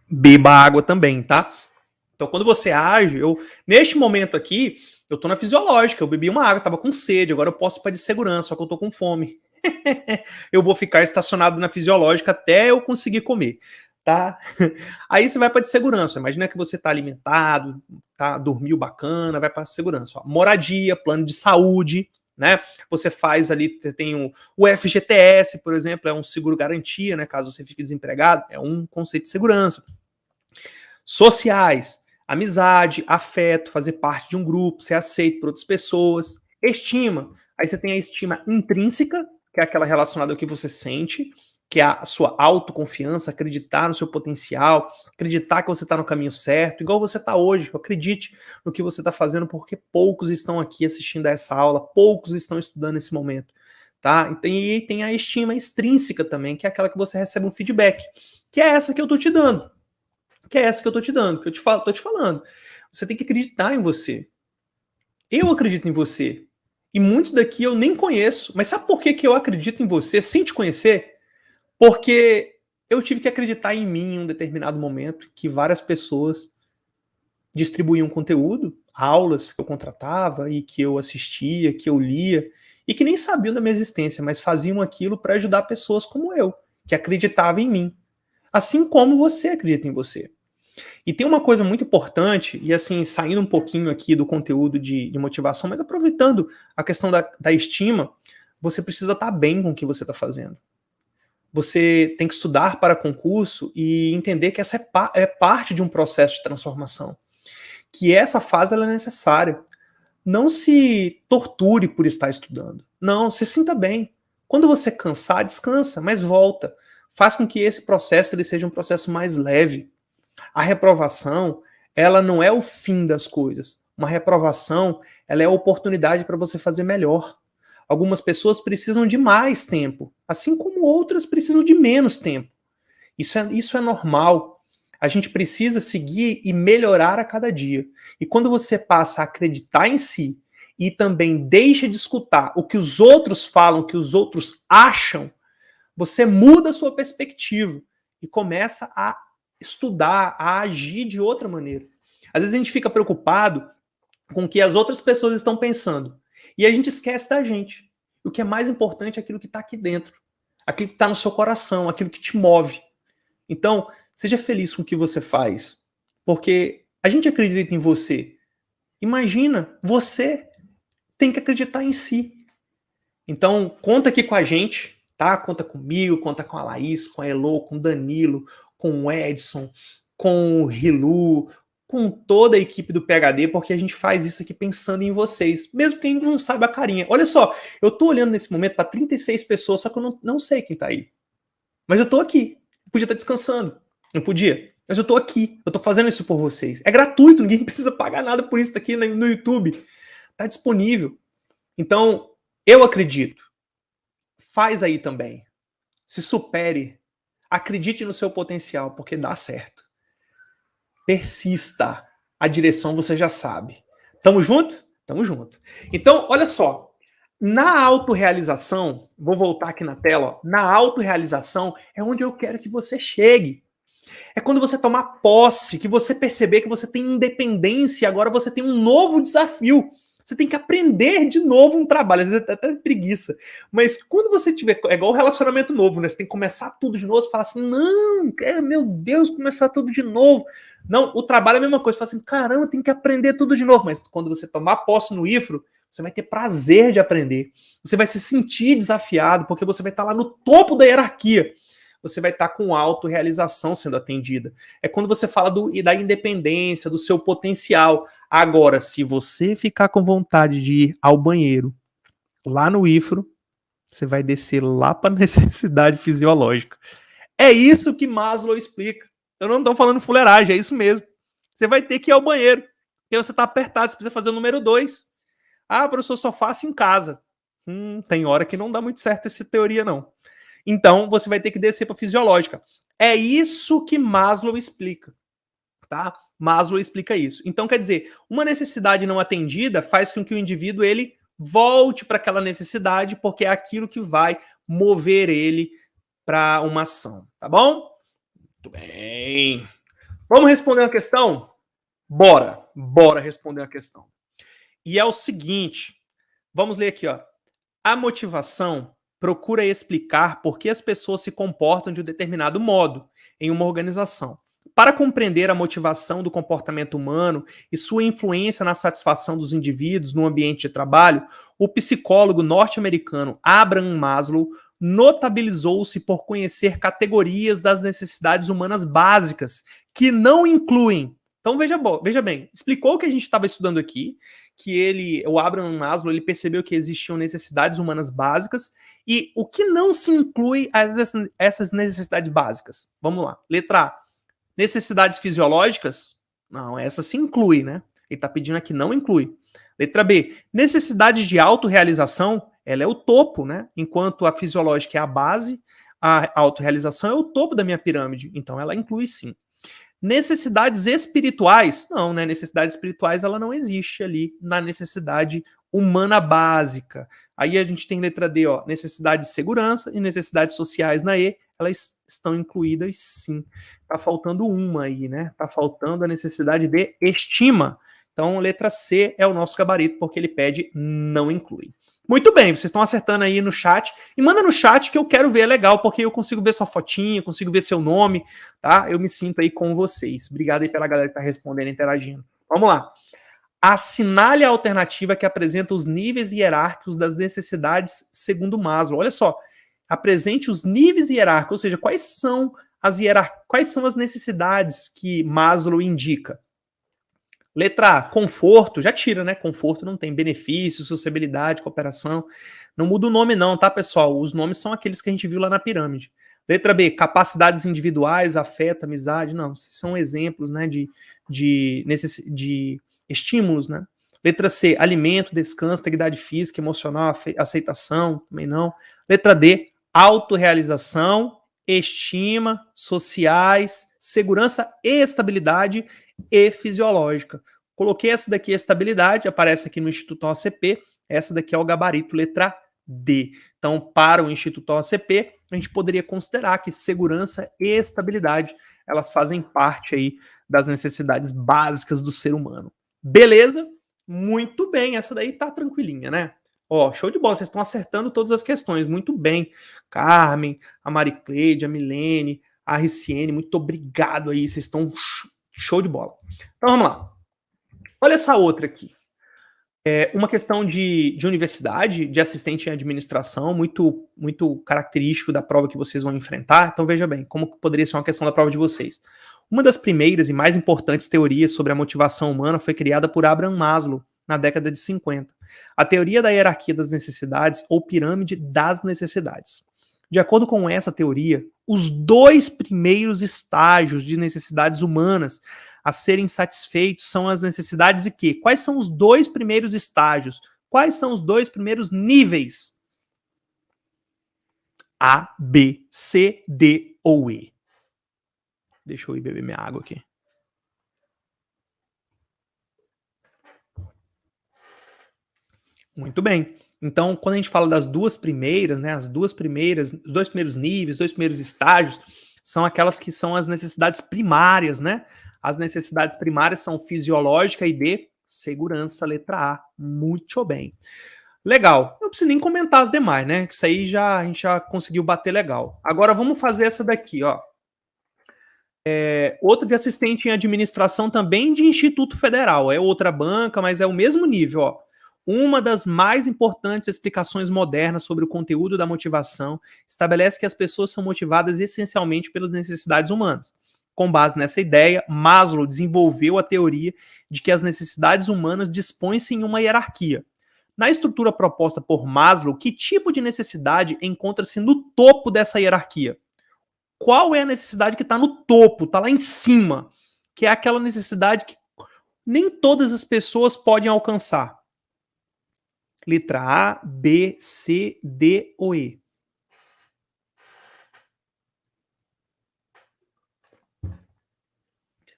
Speaker 1: Beba água também, tá? Então, quando você age, neste momento aqui, eu tô na fisiológica, eu bebi uma água, tava com sede, agora eu posso ir para de segurança, só que eu tô com fome. Eu vou ficar estacionado na fisiológica até eu conseguir comer, tá? Aí você vai para de segurança. Imagina que você tá alimentado, dormiu bacana, vai para segurança. Ó. Moradia, plano de saúde, né? Você faz ali, você tem o FGTS, por exemplo, é um seguro garantia, né? Caso você fique desempregado, é um conceito de segurança. Sociais, amizade, afeto, fazer parte de um grupo, ser aceito por outras pessoas. Estima, aí você tem a estima intrínseca, que é aquela relacionada ao que você sente, que é a sua autoconfiança, acreditar no seu potencial, acreditar que você está no caminho certo, igual você está hoje. Acredite no que você está fazendo, porque poucos estão aqui assistindo a essa aula, poucos estão estudando nesse momento. Tá? E tem a estima extrínseca também, que é aquela que você recebe um feedback, que é essa que eu estou te dando. Que é essa que eu tô te dando, que eu tô te falando. Você tem que acreditar em você. Eu acredito em você. E muitos daqui eu nem conheço. Mas sabe por que, que eu acredito em você sem te conhecer? Porque eu tive que acreditar em mim em um determinado momento que várias pessoas distribuíam conteúdo, aulas que eu contratava e que eu assistia, que eu lia, e que nem sabiam da minha existência, mas faziam aquilo para ajudar pessoas como eu, que acreditavam em mim. Assim como você acredita em você. E tem uma coisa muito importante, e assim, saindo um pouquinho aqui do conteúdo de motivação, mas aproveitando a questão da estima, você precisa estar bem com o que você está fazendo. Você tem que estudar para concurso e entender que essa é parte de um processo de transformação. Que essa fase ela é necessária. Não se torture por estar estudando. Não, se sinta bem. Quando você cansar, descansa, mas volta. Faz com que esse processo ele seja um processo mais leve. A reprovação, ela não é o fim das coisas. Uma reprovação, ela é a oportunidade para você fazer melhor. Algumas pessoas precisam de mais tempo, assim como outras precisam de menos tempo. Isso é normal. A gente precisa seguir e melhorar a cada dia. E quando você passa a acreditar em si e também deixa de escutar o que os outros falam, o que os outros acham, você muda a sua perspectiva e começa a estudar, a agir de outra maneira. Às vezes a gente fica preocupado com o que as outras pessoas estão pensando e a gente esquece da gente. O que é mais importante é aquilo que está aqui dentro, aquilo que está no seu coração, aquilo que te move. Então, seja feliz com o que você faz, porque a gente acredita em você. Imagina, você tem que acreditar em si. Então, conta aqui com a gente, tá? Conta comigo, conta com a Laís, com a Elo, com o Danilo, com o Edson, com o Rilu, com toda a equipe do PhD, porque a gente faz isso aqui pensando em vocês, mesmo que a gente não saiba a carinha. Olha só, eu tô olhando nesse momento para 36 pessoas, só que eu não sei quem tá aí. Mas eu tô aqui. Eu podia estar descansando. Não podia? Mas eu tô aqui. Eu tô fazendo isso por vocês. É gratuito, ninguém precisa pagar nada por isso aqui no YouTube. Tá disponível. Então, eu acredito. Faz aí também. Se supere. Acredite no seu potencial, porque dá certo. Persista. A direção você já sabe. Tamo junto? Tamo junto. Então, olha só. Na autorrealização, vou voltar aqui na tela, ó, na autorrealização é onde eu quero que você chegue. É quando você tomar posse, que você perceber que você tem independência e agora você tem um novo desafio. Você tem que aprender de novo um trabalho, às vezes até preguiça. Mas quando você tiver. É igual um relacionamento novo, né? Você tem que começar tudo de novo. Você fala assim: não, meu Deus, começar tudo de novo. Não, o trabalho é a mesma coisa. Você fala assim: caramba, tem que aprender tudo de novo. Mas quando você tomar posse no IFRO, você vai ter prazer de aprender. Você vai se sentir desafiado, porque você vai estar lá no topo da hierarquia. Você vai estar com autorrealização sendo atendida. É quando você fala da independência, do seu potencial. Agora, se você ficar com vontade de ir ao banheiro, lá no IFRO, você vai descer lá para a necessidade fisiológica. É isso que Maslow explica. Eu não estou falando fuleiragem, é isso mesmo. Você vai ter que ir ao banheiro, porque você está apertado, você precisa fazer o número 2. Ah, professor, só faço em casa. Tem hora que não dá muito certo essa teoria, não. Então, você vai ter que descer para a fisiológica. É isso que Maslow explica, tá? Maslow explica isso. Então, quer dizer, uma necessidade não atendida faz com que o indivíduo ele volte para aquela necessidade, porque é aquilo que vai mover ele para uma ação, tá bom? Muito bem. Vamos responder uma questão? Bora responder uma questão. E é o seguinte, vamos ler aqui, ó. A motivação procura explicar por que as pessoas se comportam de um determinado modo em uma organização. Para compreender a motivação do comportamento humano e sua influência na satisfação dos indivíduos no ambiente de trabalho, o psicólogo norte-americano Abraham Maslow notabilizou-se por conhecer categorias das necessidades humanas básicas que não incluem. Então veja bem, explicou o que a gente estava estudando aqui, que o Abraham Maslow, ele percebeu que existiam necessidades humanas básicas e o que não se inclui essas necessidades básicas. Vamos lá. Letra A. Necessidades fisiológicas? Não, essa se inclui, né? Ele está pedindo aqui, não inclui. Letra B. Necessidades de autorrealização? Ela é o topo, né? Enquanto a fisiológica é a base, a autorrealização é o topo da minha pirâmide. Então, ela inclui sim. Necessidades espirituais? Não, né? Necessidades espirituais, ela não existe ali na necessidade humana básica. Aí a gente tem letra D, ó, necessidade de segurança e necessidades sociais na E, elas estão incluídas sim. Tá faltando uma aí, né? Tá faltando a necessidade de estima. Então, letra C é o nosso gabarito, porque ele pede não inclui. Muito bem, vocês estão acertando aí no chat. E manda no chat que eu quero ver, é legal, porque eu consigo ver sua fotinha, consigo ver seu nome, tá? Eu me sinto aí com vocês. Obrigado aí pela galera que tá respondendo e interagindo. Vamos lá. Assinale a alternativa que apresenta os níveis hierárquicos das necessidades segundo Maslow. Olha só, apresente os níveis hierárquicos, ou seja, quais são as necessidades que Maslow indica. Letra A, conforto, já tira, né? Conforto não tem benefício, sociabilidade, cooperação. Não muda o nome não, tá, pessoal? Os nomes são aqueles que a gente viu lá na pirâmide. Letra B, capacidades individuais, afeto, amizade. Não, são exemplos, né, de estímulos, né? Letra C, alimento, descanso, integridade física, emocional, aceitação, também não. Letra D, autorrealização, estima, sociais, segurança e estabilidade e fisiológica. Coloquei essa daqui, a estabilidade, aparece aqui no Instituto OCP, essa daqui é o gabarito, letra D. Então, para o Instituto OCP, a gente poderia considerar que segurança e estabilidade, elas fazem parte aí das necessidades básicas do ser humano. Beleza? Muito bem, essa daí tá tranquilinha, né? Ó, show de bola, vocês estão acertando todas as questões, muito bem. Carmen, a Maricleide, a Milene, a Riciene, muito obrigado aí, vocês estão show de bola. Então vamos lá. Olha essa outra aqui. É uma questão de universidade, de assistente em administração, muito característico da prova que vocês vão enfrentar. Então veja bem, como poderia ser uma questão da prova de vocês. Uma das primeiras e mais importantes teorias sobre a motivação humana foi criada por Abraham Maslow na década de 50. A teoria da hierarquia das necessidades ou pirâmide das necessidades. De acordo com essa teoria, os dois primeiros estágios de necessidades humanas a serem satisfeitos são as necessidades de quê? Quais são os dois primeiros estágios? Quais são os dois primeiros níveis? A, B, C, D ou E. Deixa eu ir beber minha água aqui. Muito bem. Então, quando a gente fala das duas primeiras, né, os dois primeiros níveis, os dois primeiros estágios, são aquelas que são as necessidades primárias, né? As necessidades primárias são fisiológica e de segurança, letra A. Muito bem. Legal. Não preciso nem comentar as demais, né? Que isso aí a gente já conseguiu bater legal. Agora vamos fazer essa daqui, ó. Outra de assistente em administração também de Instituto Federal. É outra banca, mas é o mesmo nível, ó. Uma das mais importantes explicações modernas sobre o conteúdo da motivação estabelece que as pessoas são motivadas essencialmente pelas necessidades humanas. Com base nessa ideia, Maslow desenvolveu a teoria de que as necessidades humanas dispõem-se em uma hierarquia. Na estrutura proposta por Maslow, que tipo de necessidade encontra-se no topo dessa hierarquia? Qual é a necessidade que está no topo, está lá em cima? Que é aquela necessidade que nem todas as pessoas podem alcançar. Letra A, B, C, D ou E?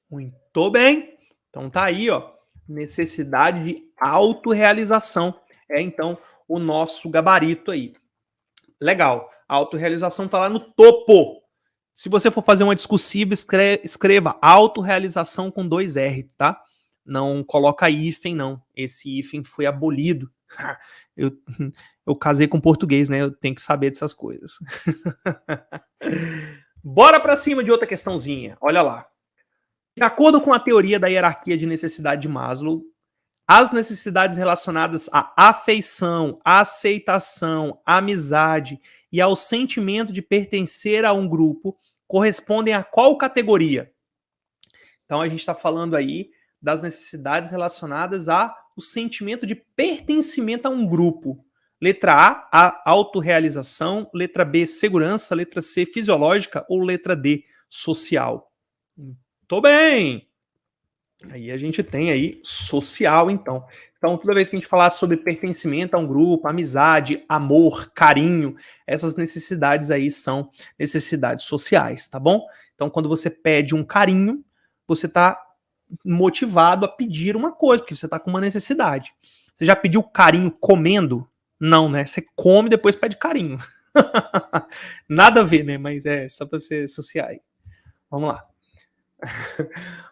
Speaker 1: Muito bem. Então tá aí, ó. Necessidade de autorrealização. É então o nosso gabarito aí. Legal. A autorrealização tá lá no topo. Se você for fazer uma discursiva, escreva autorrealização com 2 R, tá? Não coloca hífen, não. Esse hífen foi abolido. Eu casei com português, né? Eu tenho que saber dessas coisas. Bora pra cima de outra questãozinha. Olha lá. De acordo com a teoria da hierarquia de necessidade de Maslow, as necessidades relacionadas à afeição, à aceitação, à amizade e ao sentimento de pertencer a um grupo correspondem a qual categoria? Então a gente está falando aí das necessidades relacionadas ao sentimento de pertencimento a um grupo. Letra A autorrealização. Letra B, segurança. Letra C, fisiológica. Ou letra D, social. Tô bem! Aí a gente tem aí social, então. Então, toda vez que a gente falar sobre pertencimento a um grupo, amizade, amor, carinho, essas necessidades aí são necessidades sociais, tá bom? Então, quando você pede um carinho, você está motivado a pedir uma coisa, porque você está com uma necessidade. Você já pediu carinho comendo? Não, né? Você come e depois pede carinho. Nada a ver, né? Mas é só para você associar aí. Vamos lá.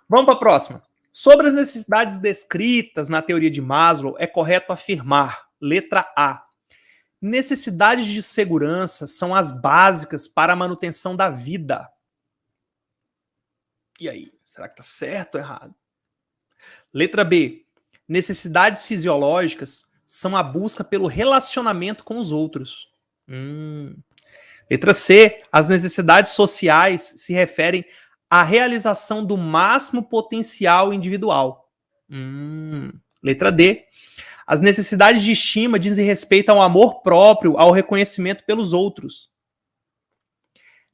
Speaker 1: Vamos para a próxima. Sobre as necessidades descritas na teoria de Maslow, é correto afirmar, letra A, necessidades de segurança são as básicas para a manutenção da vida. E aí, será que está certo ou errado? Letra B, necessidades fisiológicas são a busca pelo relacionamento com os outros. Letra C, as necessidades sociais se referem à realização do máximo potencial individual. Letra D, as necessidades de estima dizem respeito ao amor próprio, ao reconhecimento pelos outros.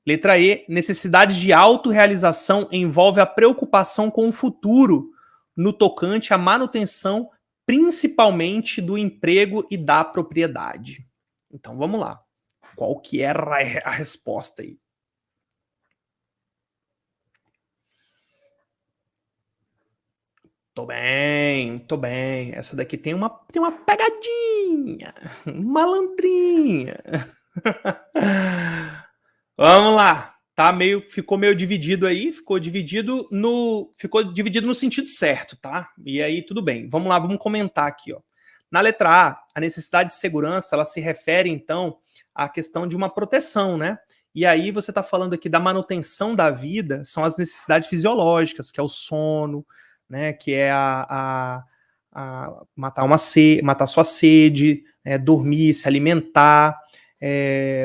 Speaker 1: Letra E, necessidades de autorrealização envolve a preocupação com o futuro no tocante à manutenção, principalmente do emprego e da propriedade. Então vamos lá. Qual que era a resposta aí? Tô bem, tô bem. Essa daqui tem uma pegadinha, malandrinha. Vamos lá. Ficou meio dividido aí, ficou dividido no sentido certo, tá? E aí tudo bem. Vamos lá, vamos comentar aqui, ó. Na letra A necessidade de segurança, ela se refere então à questão de uma proteção, né? E aí você está falando aqui da manutenção da vida, são as necessidades fisiológicas, que é o sono, né? Que é a matar sua sede, dormir, se alimentar.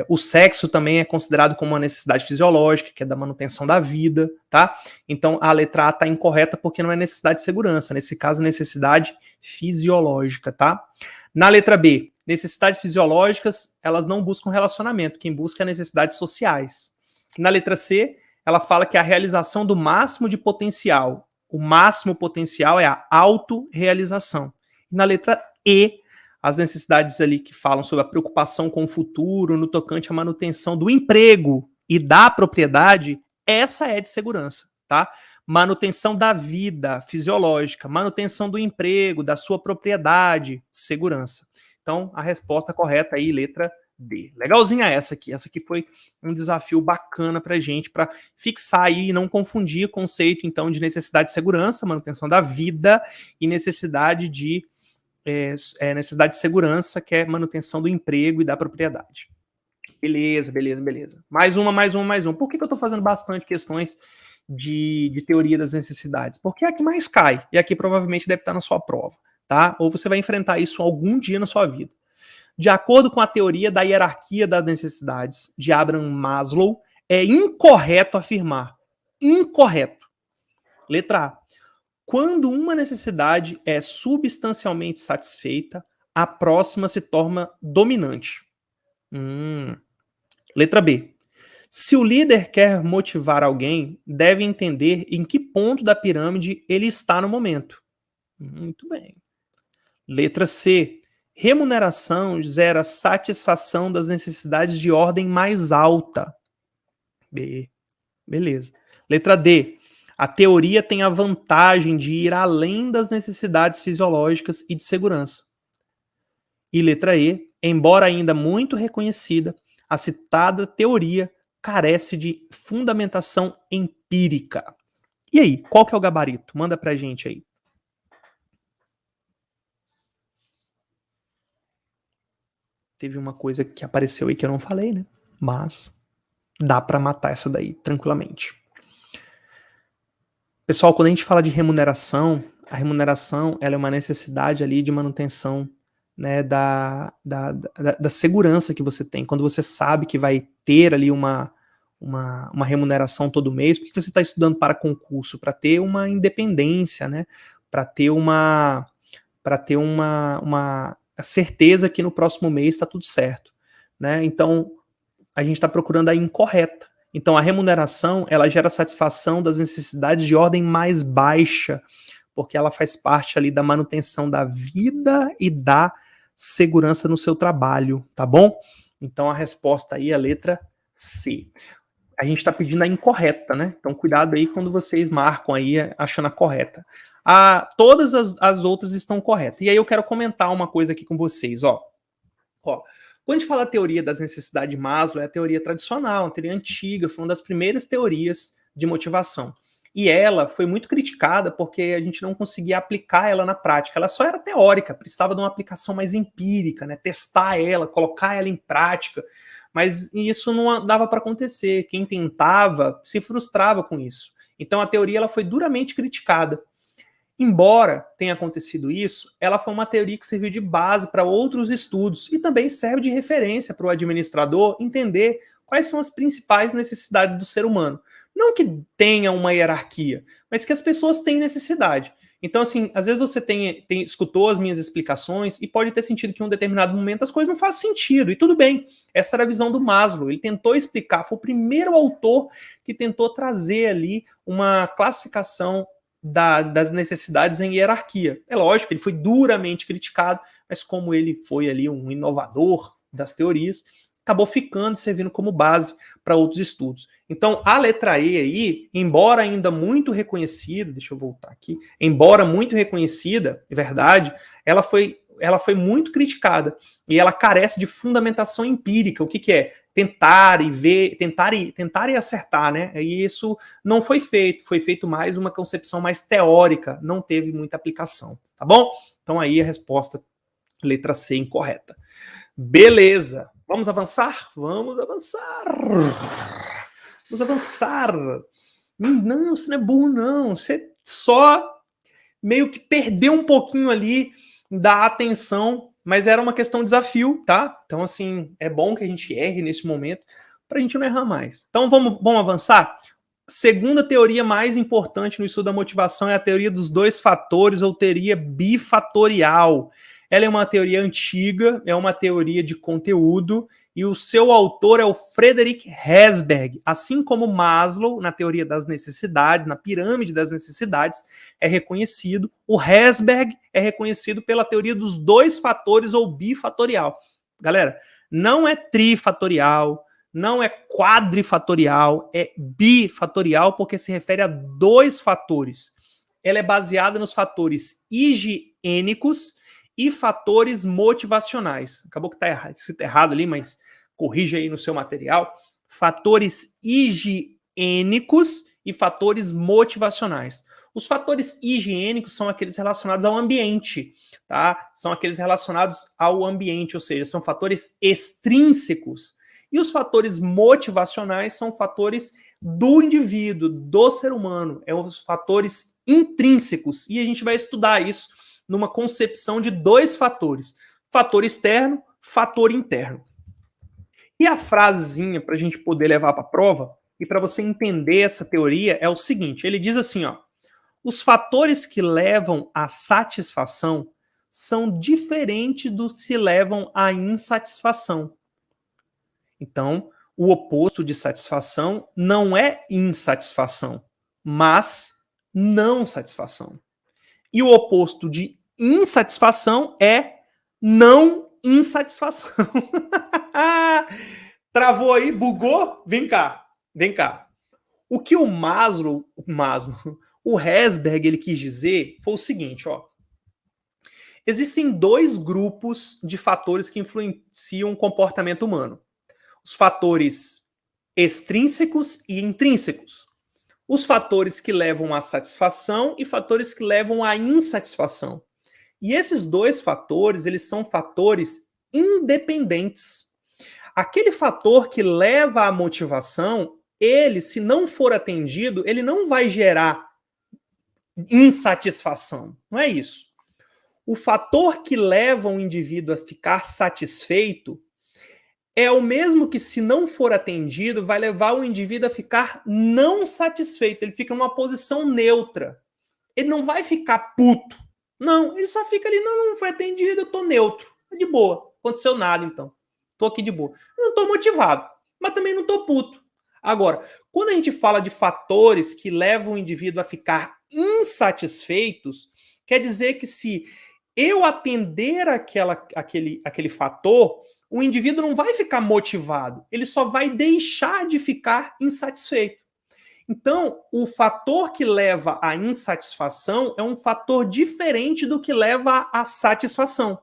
Speaker 1: O sexo também é considerado como uma necessidade fisiológica, que é da manutenção da vida, tá? Então a letra A está incorreta porque não é necessidade de segurança, nesse caso necessidade fisiológica, tá? Na letra B, necessidades fisiológicas, elas não buscam relacionamento, quem busca é necessidades sociais. Na letra C, ela fala que a realização do máximo de potencial, o máximo potencial é a autorrealização. Na letra E, as necessidades ali que falam sobre a preocupação com o futuro, no tocante à manutenção do emprego e da propriedade, essa é de segurança, tá? Manutenção da vida fisiológica, manutenção do emprego, da sua propriedade, segurança. Então, a resposta correta aí, letra D. Legalzinha essa aqui. Essa aqui foi um desafio bacana pra gente, para fixar aí e não confundir o conceito, então, de necessidade de segurança, manutenção da vida, e necessidade de segurança, que é manutenção do emprego e da propriedade. Beleza. Mais uma. Por que eu estou fazendo bastante questões de teoria das necessidades? Porque é a que mais cai, e aqui provavelmente deve estar na sua prova, tá? Ou você vai enfrentar isso algum dia na sua vida. De acordo com a teoria da hierarquia das necessidades de Abraham Maslow, é incorreto afirmar. Incorreto. Letra A. Quando uma necessidade é substancialmente satisfeita, a próxima se torna dominante. Letra B. Se o líder quer motivar alguém, deve entender em que ponto da pirâmide ele está no momento. Muito bem. Letra C. Remuneração gera satisfação das necessidades de ordem mais alta. B. Beleza. Letra D. A teoria tem a vantagem de ir além das necessidades fisiológicas e de segurança. E letra E. Embora ainda muito reconhecida, a citada teoria carece de fundamentação empírica. E aí, qual que é o gabarito? Manda pra gente aí. Teve uma coisa que apareceu aí que eu não falei, né? Mas dá pra matar essa daí tranquilamente. Pessoal, quando a gente fala de remuneração, a remuneração ela é uma necessidade ali de manutenção, né, da segurança que você tem. Quando você sabe que vai ter ali uma remuneração todo mês, porque você está estudando para concurso, para ter uma independência, né, para ter uma certeza que no próximo mês está tudo certo, né? Então, a gente está procurando a incorreta. Então, a remuneração, ela gera satisfação das necessidades de ordem mais baixa, porque ela faz parte ali da manutenção da vida e da segurança no seu trabalho, tá bom? Então, a resposta aí é a letra C. A gente está pedindo a incorreta, né? Então, cuidado aí quando vocês marcam aí achando a correta. Todas as outras estão corretas. E aí eu quero comentar uma coisa aqui com vocês, ó. Quando a gente fala da teoria das necessidades de Maslow, é a teoria tradicional, uma teoria antiga, foi uma das primeiras teorias de motivação. E ela foi muito criticada porque a gente não conseguia aplicar ela na prática. Ela só era teórica, precisava de uma aplicação mais empírica, né? Testar ela, colocar ela em prática. Mas isso não dava para acontecer. Quem tentava se frustrava com isso. Então a teoria ela foi duramente criticada. Embora tenha acontecido isso, ela foi uma teoria que serviu de base para outros estudos e também serve de referência para o administrador entender quais são as principais necessidades do ser humano. Não que tenha uma hierarquia, mas que as pessoas têm necessidade. Então, assim, às vezes você escutou as minhas explicações e pode ter sentido que em um determinado momento as coisas não fazem sentido. E tudo bem, essa era a visão do Maslow. Ele tentou explicar, foi o primeiro autor que tentou trazer ali uma classificação das necessidades em hierarquia. É lógico, ele foi duramente criticado, mas como ele foi ali um inovador das teorias, acabou ficando, servindo como base para outros estudos. Então, a letra E aí, embora ainda muito reconhecida, deixa eu voltar aqui, embora muito reconhecida, é verdade, ela foi muito criticada e ela carece de fundamentação empírica. O que é? Tentar e ver, tentar e acertar, né? E isso não foi feito mais uma concepção mais teórica, não teve muita aplicação, tá bom? Então aí a resposta, letra C, incorreta. Beleza, vamos avançar? Vamos avançar! Vamos avançar! Não, você não é burro não, você só meio que perdeu um pouquinho ali da atenção, mas era uma questão de desafio, tá? Então, assim, é bom que a gente erre nesse momento para a gente não errar mais. Então, vamos avançar? Segunda teoria mais importante no estudo da motivação é a teoria dos dois fatores, ou teoria bifatorial. Ela é uma teoria antiga, é uma teoria de conteúdo, e o seu autor é o Frederick Herzberg. Assim como Maslow, na teoria das necessidades, na pirâmide das necessidades, é reconhecido, o Herzberg é reconhecido pela teoria dos dois fatores, ou bifatorial. Galera, não é trifatorial, não é quadrifatorial, é bifatorial, porque se refere a dois fatores. Ela é baseada nos fatores higiênicos e fatores motivacionais. Acabou que está escrito errado ali, mas corrija aí no seu material. Fatores higiênicos e fatores motivacionais. Os fatores higiênicos são aqueles relacionados ao ambiente, tá? São aqueles relacionados ao ambiente, ou seja, são fatores extrínsecos. E os fatores motivacionais são fatores do indivíduo, do ser humano, os fatores intrínsecos. E a gente vai estudar isso numa concepção de dois fatores: fator externo, fator interno. E a frasezinha para a gente poder levar para a prova e para você entender essa teoria é o seguinte: ele diz assim, ó, os fatores que levam à satisfação são diferentes dos que levam à insatisfação. Então, o oposto de satisfação não é insatisfação, mas não satisfação. E o oposto de insatisfação é não insatisfação. Travou aí? Bugou? Vem cá, vem cá. O que o Herzberg, ele quis dizer foi o seguinte, ó. Existem dois grupos de fatores que influenciam o comportamento humano: os fatores extrínsecos e intrínsecos. Os fatores que levam à satisfação e fatores que levam à insatisfação. E esses dois fatores, eles são fatores independentes. Aquele fator que leva à motivação, ele, se não for atendido, ele não vai gerar insatisfação. Não é isso. O fator que leva um indivíduo a ficar satisfeito é o mesmo que, se não for atendido, vai levar o indivíduo a ficar não satisfeito. Ele fica numa posição neutra. Ele não vai ficar puto. Não, ele só fica ali, não foi atendido, eu tô neutro. De boa, não aconteceu nada então. Tô aqui de boa. Eu não tô motivado, mas também não tô puto. Agora, quando a gente fala de fatores que levam o indivíduo a ficar insatisfeitos, quer dizer que, se eu atender aquele fator, o indivíduo não vai ficar motivado, ele só vai deixar de ficar insatisfeito. Então, o fator que leva à insatisfação é um fator diferente do que leva à satisfação.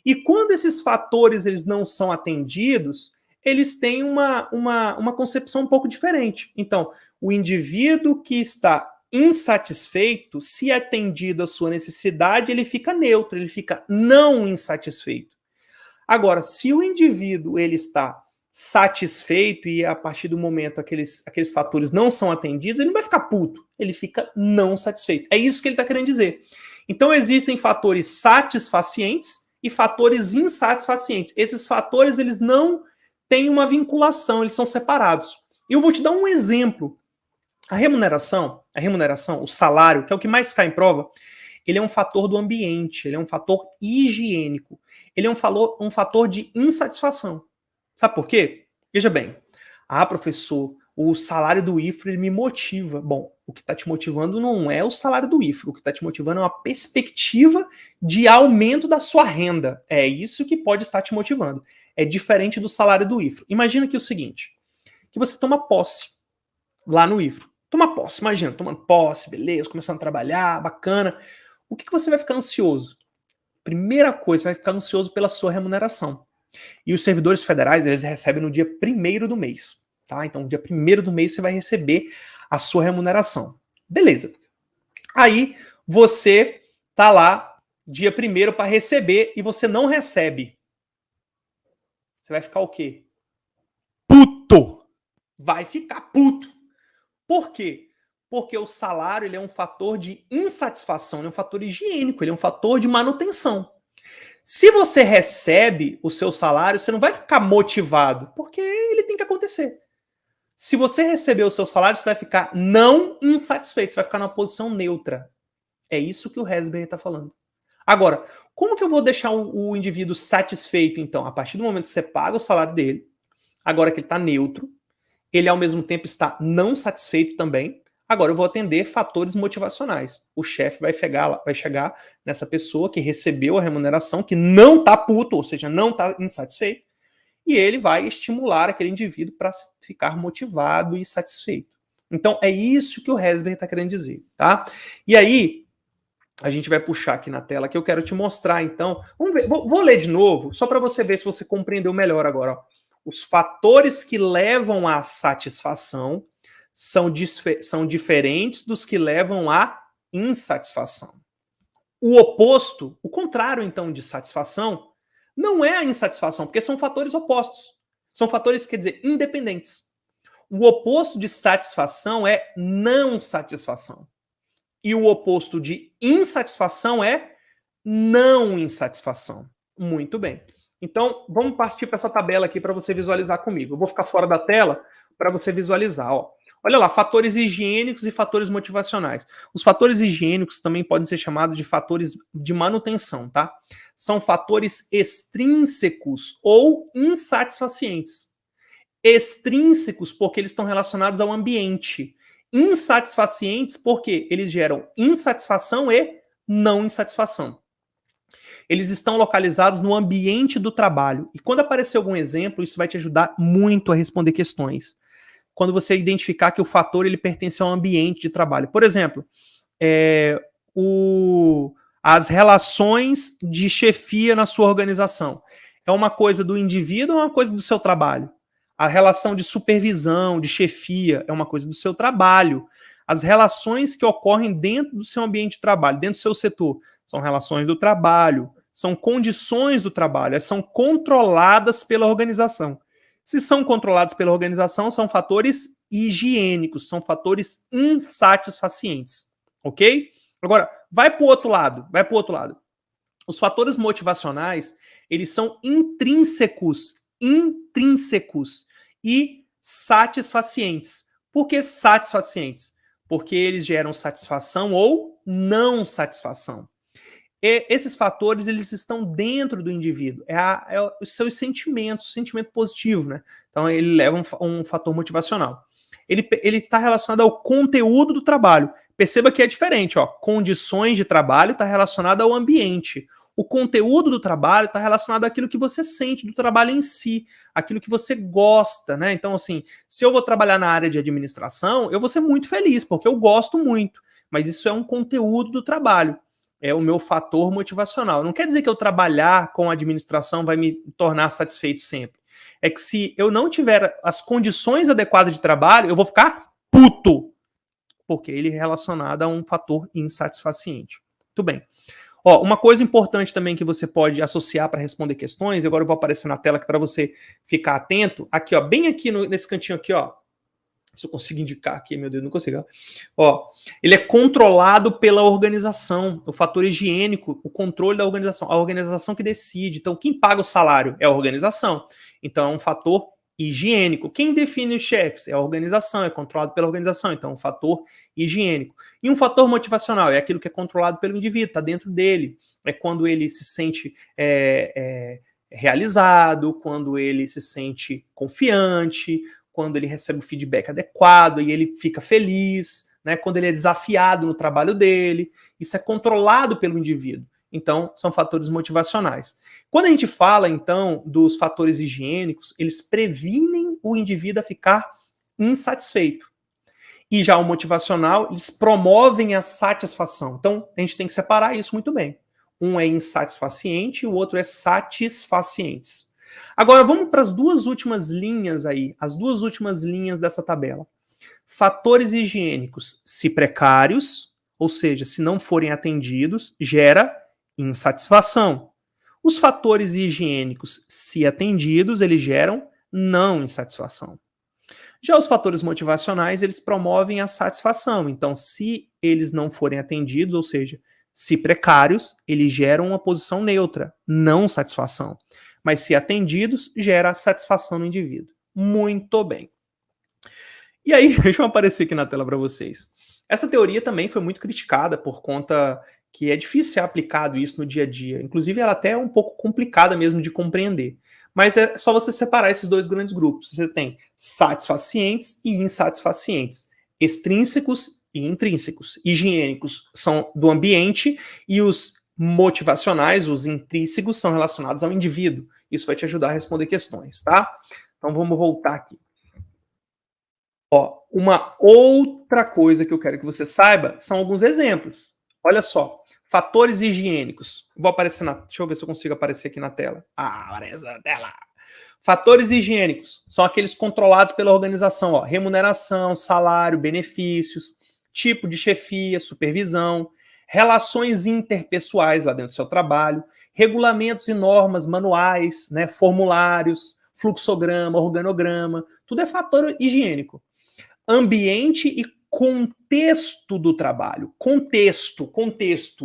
Speaker 1: E quando esses fatores eles não são atendidos, eles têm uma concepção um pouco diferente. Então, o indivíduo que está insatisfeito, se atendido a sua necessidade, ele fica neutro, ele fica não insatisfeito. Agora, se o indivíduo ele está satisfeito e, a partir do momento aqueles fatores não são atendidos, ele não vai ficar puto, ele fica não satisfeito. É isso que ele está querendo dizer. Então, existem fatores satisfacientes e fatores insatisfacientes. Esses fatores eles não têm uma vinculação, eles são separados. E eu vou te dar um exemplo. A remuneração, o salário, que é o que mais cai em prova, ele é um fator do ambiente, ele é um fator higiênico, ele é um fator de insatisfação. Sabe por quê? Veja bem, professor, o salário do IFRO ele me motiva. Bom, o que está te motivando não é o salário do IFRO, o que está te motivando é uma perspectiva de aumento da sua renda. É isso que pode estar te motivando. É diferente do salário do IFRO. Imagina que é o seguinte, que você toma posse lá no IFRO. Toma posse, imagina, tomando posse, beleza, começando a trabalhar, bacana. O que você vai ficar ansioso? Primeira coisa, você vai ficar ansioso pela sua remuneração. E os servidores federais, eles recebem no dia 1º do mês, tá? Então, no dia 1º do mês, você vai receber a sua remuneração. Beleza. Aí, você tá lá, dia 1º, para receber, e você não recebe. Você vai ficar o quê? Puto! Vai ficar puto. Por quê? Porque o salário ele é um fator de insatisfação, ele é um fator higiênico, ele é um fator de manutenção. Se você recebe o seu salário, você não vai ficar motivado, porque ele tem que acontecer. Se você receber o seu salário, você vai ficar não insatisfeito, você vai ficar numa posição neutra. É isso que o Herzberg está falando. Agora, como que eu vou deixar o indivíduo satisfeito, então? A partir do momento que você paga o salário dele, agora que ele está neutro, ele ao mesmo tempo está não satisfeito também, agora eu vou atender fatores motivacionais. O chefe vai chegar nessa pessoa que recebeu a remuneração, que não está puto, ou seja, não está insatisfeito, e ele vai estimular aquele indivíduo para ficar motivado e satisfeito. Então, é isso que o Herzberg está querendo dizer, tá? E aí, a gente vai puxar aqui na tela que eu quero te mostrar, então. Vamos ver, vou ler de novo, só para você ver se você compreendeu melhor agora. Ó. Os fatores que levam à satisfação são diferentes dos que levam à insatisfação. O oposto, o contrário, então, de satisfação, não é a insatisfação, porque são fatores opostos. São fatores, quer dizer, independentes. O oposto de satisfação é não satisfação. E o oposto de insatisfação é não insatisfação. Muito bem. Então, vamos partir para essa tabela aqui para você visualizar comigo. Eu vou ficar fora da tela para você visualizar. Ó. Olha lá, fatores higiênicos e fatores motivacionais. Os fatores higiênicos também podem ser chamados de fatores de manutenção, tá? São fatores extrínsecos ou insatisfacientes. Extrínsecos porque eles estão relacionados ao ambiente. Insatisfacientes porque eles geram insatisfação e não insatisfação. Eles estão localizados no ambiente do trabalho. E quando aparecer algum exemplo, isso vai te ajudar muito a responder questões. Quando você identificar que o fator ele pertence ao ambiente de trabalho. Por exemplo, as relações de chefia na sua organização. É uma coisa do indivíduo ou é uma coisa do seu trabalho? A relação de supervisão, de chefia, é uma coisa do seu trabalho. As relações que ocorrem dentro do seu ambiente de trabalho, dentro do seu setor, são relações do trabalho, são condições do trabalho, são controladas pela organização. Se são controladas pela organização, são fatores higiênicos, são fatores insatisfacientes. ok? Agora, vai para o outro lado, vai para o outro lado. Os fatores motivacionais, eles são intrínsecos e satisfacientes. Por que satisfacientes? Porque eles geram satisfação ou não satisfação. E esses fatores, eles estão dentro do indivíduo. É os seus sentimentos, sentimento positivo, né? Então, ele leva um fator motivacional. Ele está relacionado ao conteúdo do trabalho. Perceba que é diferente, ó. Condições de trabalho está relacionado ao ambiente. O conteúdo do trabalho está relacionado àquilo que você sente do trabalho em si, aquilo que você gosta, né? Então, assim, se eu vou trabalhar na área de administração, eu vou ser muito feliz, porque eu gosto muito. Mas isso é um conteúdo do trabalho. É o meu fator motivacional. Não quer dizer que eu trabalhar com administração vai me tornar satisfeito sempre. É que se eu não tiver as condições adequadas de trabalho, eu vou ficar puto, porque ele é relacionado a um fator insatisfaciente. Muito bem. Ó, uma coisa importante também que você pode associar para responder questões, agora eu vou aparecer na tela aqui para você ficar atento, aqui, ó, bem aqui nesse cantinho aqui, ó. Se eu consigo indicar aqui, meu Deus, não consigo. Ó, ele é controlado pela organização, o fator higiênico, o controle da organização, a organização que decide. Então, quem paga o salário é a organização. Então, é um fator higiênico. Quem define os chefes é a organização, é controlado pela organização. Então, é um fator higiênico. E um fator motivacional é aquilo que é controlado pelo indivíduo, está dentro dele. É quando ele se sente realizado, quando ele se sente confiante, quando ele recebe o feedback adequado e ele fica feliz, né? Quando ele é desafiado no trabalho dele. Isso é controlado pelo indivíduo. Então, são fatores motivacionais. Quando a gente fala, então, dos fatores higiênicos, eles previnem o indivíduo a ficar insatisfeito. E já o motivacional, eles promovem a satisfação. Então, a gente tem que separar isso muito bem. Um é insatisfaciente e o outro é satisfaciente. Agora, vamos para as duas últimas linhas aí, as duas últimas linhas dessa tabela. Fatores higiênicos, se precários, ou seja, se não forem atendidos, gera insatisfação. Os fatores higiênicos, se atendidos, eles geram não insatisfação. Já os fatores motivacionais, eles promovem a satisfação. Então, se eles não forem atendidos, ou seja, se precários, eles geram uma posição neutra, não satisfação. Mas se atendidos, gera satisfação no indivíduo. Muito bem. E aí, deixa eu aparecer aqui na tela para vocês. Essa teoria também foi muito criticada por conta que é difícil ser aplicado isso no dia a dia. Inclusive, ela até é um pouco complicada mesmo de compreender. Mas é só você separar esses dois grandes grupos. Você tem satisfacientes e insatisfacientes, extrínsecos e intrínsecos. Higiênicos são do ambiente e os motivacionais, os intrínsecos, são relacionados ao indivíduo. Isso vai te ajudar a responder questões, tá? Então vamos voltar aqui. Ó, uma outra coisa que eu quero que você saiba são alguns exemplos. Olha só, fatores higiênicos. Vou aparecer deixa eu ver se eu consigo aparecer aqui na tela. Ah, aparece na tela. Fatores higiênicos são aqueles controlados pela organização, ó, remuneração, salário, benefícios, tipo de chefia, supervisão, relações interpessoais lá dentro do seu trabalho, regulamentos e normas, manuais, né, formulários, fluxograma, organograma, tudo é fator higiênico. Ambiente e contexto do trabalho. Contexto,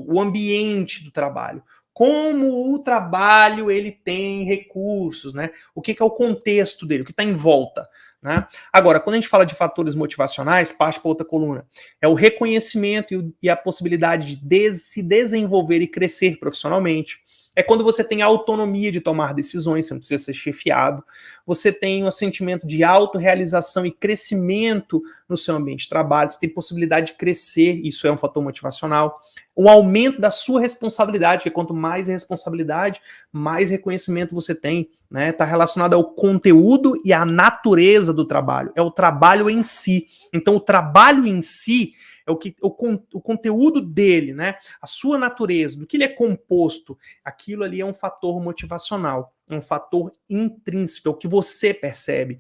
Speaker 1: o ambiente do trabalho. Como o trabalho ele tem recursos, né? O que é o contexto dele, o que está em volta. Né? Agora, quando a gente fala de fatores motivacionais, parte para outra coluna, é o reconhecimento e a possibilidade de se desenvolver e crescer profissionalmente. É quando você tem a autonomia de tomar decisões, você não precisa ser chefiado. Você tem um sentimento de autorrealização e crescimento no seu ambiente de trabalho. Você tem possibilidade de crescer, isso é um fator motivacional. Um aumento da sua responsabilidade, porque quanto mais responsabilidade, mais reconhecimento você tem. Né? Está relacionado ao conteúdo e à natureza do trabalho. É o trabalho em si. Então, o trabalho em si é o conteúdo dele, né? A sua natureza, do que ele é composto, aquilo ali é um fator motivacional, é um fator intrínseco, é o que você percebe.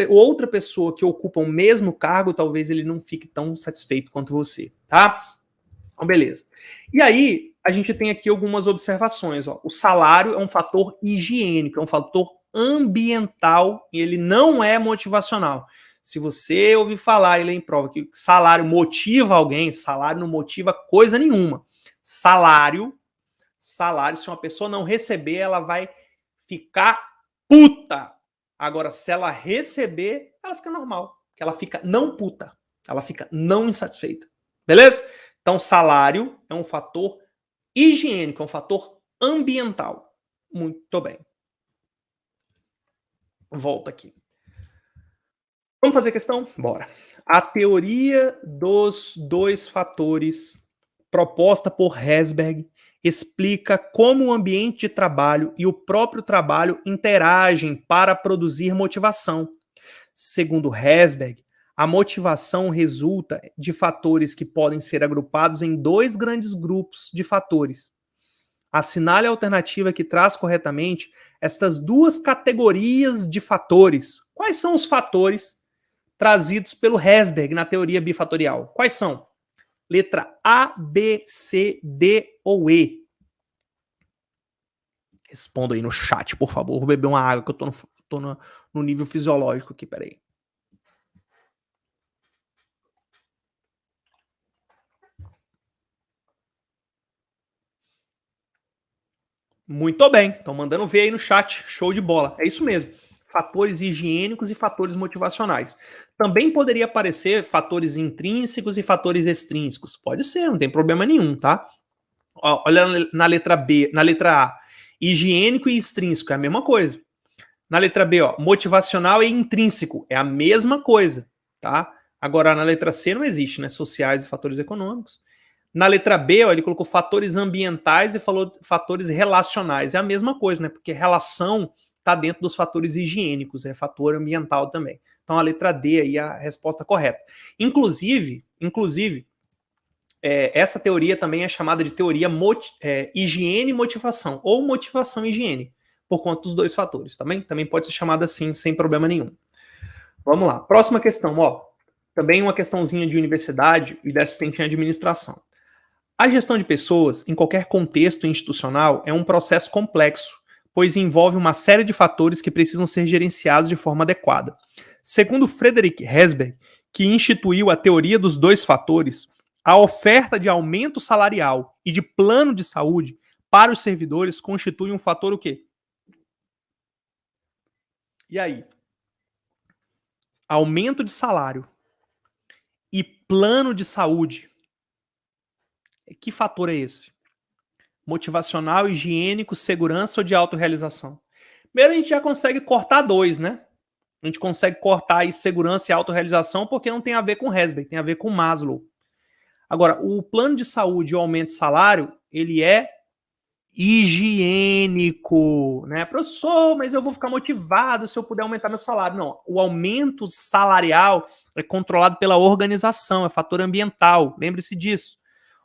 Speaker 1: Outra pessoa que ocupa o mesmo cargo, talvez ele não fique tão satisfeito quanto você, tá? Então, beleza. E aí, a gente tem aqui algumas observações. Ó. O salário é um fator higiênico, é um fator ambiental e ele não é motivacional. Se você ouvir falar e ler em prova que salário motiva alguém, salário não motiva coisa nenhuma. Salário, se uma pessoa não receber, ela vai ficar puta. Agora, se ela receber, ela fica normal. Ela fica não puta. Ela fica não insatisfeita. Beleza? Então, salário é um fator higiênico, é um fator ambiental. Muito bem. Volta aqui. Vamos fazer a questão? Bora. A teoria dos dois fatores, proposta por Herzberg, explica como o ambiente de trabalho e o próprio trabalho interagem para produzir motivação. Segundo Herzberg, a motivação resulta de fatores que podem ser agrupados em dois grandes grupos de fatores. Assinale a alternativa que traz corretamente estas duas categorias de fatores. Quais são os fatores trazidos pelo Herzberg na teoria bifatorial? Quais são? Letra A, B, C, D ou E? Responda aí no chat, por favor. Vou beber uma água que eu tô no nível fisiológico aqui, peraí. Muito bem, estão mandando ver aí no chat, show de bola. É isso mesmo. Fatores higiênicos e fatores motivacionais. Também poderia aparecer fatores intrínsecos e fatores extrínsecos. Pode ser, não tem problema nenhum, tá? Olha na letra B, na letra A, higiênico e extrínseco é a mesma coisa. Na letra B, ó, motivacional e intrínseco é a mesma coisa, tá? Agora na letra C não existe, né? Sociais e fatores econômicos. Na letra B, ó, ele colocou fatores ambientais e falou fatores relacionais. É a mesma coisa, né? Porque relação está dentro dos fatores higiênicos, é fator ambiental também. Então a letra D aí é a resposta correta. Inclusive, essa teoria também é chamada de teoria higiene e motivação, ou motivação e higiene, por conta dos dois fatores. Também pode ser chamada assim, sem problema nenhum. Vamos lá. Próxima questão, ó. Também uma questãozinha de universidade e de assistente em administração. A gestão de pessoas, em qualquer contexto institucional, é um processo complexo, pois envolve uma série de fatores que precisam ser gerenciados de forma adequada. Segundo Frederick Herzberg, que instituiu a teoria dos dois fatores, a oferta de aumento salarial e de plano de saúde para os servidores constitui um fator o quê? E aí? Aumento de salário e plano de saúde. Que fator é esse? Motivacional, higiênico, segurança ou de autorrealização? Primeiro a gente já consegue cortar dois, né? A gente consegue cortar aí segurança e autorrealização porque não tem a ver com Herzberg, tem a ver com Maslow. Agora, o plano de saúde e o aumento de salário, ele é higiênico, né? Professor, mas eu vou ficar motivado se eu puder aumentar meu salário. Não, o aumento salarial é controlado pela organização, é fator ambiental, lembre-se disso.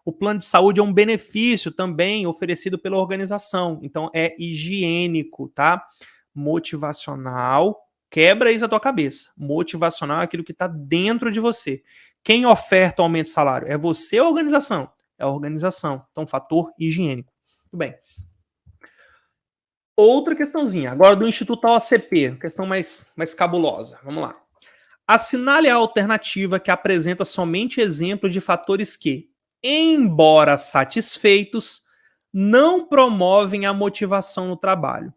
Speaker 1: O plano de saúde é um benefício também oferecido pela organização, então é higiênico, tá? Motivacional, quebra isso da tua cabeça. Motivacional é aquilo que está dentro de você. Quem oferta o aumento de salário? É você ou a organização? É a organização. Então, fator higiênico. Tudo bem. Outra questãozinha, agora do Instituto OCP, questão mais cabulosa. Vamos lá. Assinale a alternativa que apresenta somente exemplos de fatores que, embora satisfeitos, não promovem a motivação no trabalho.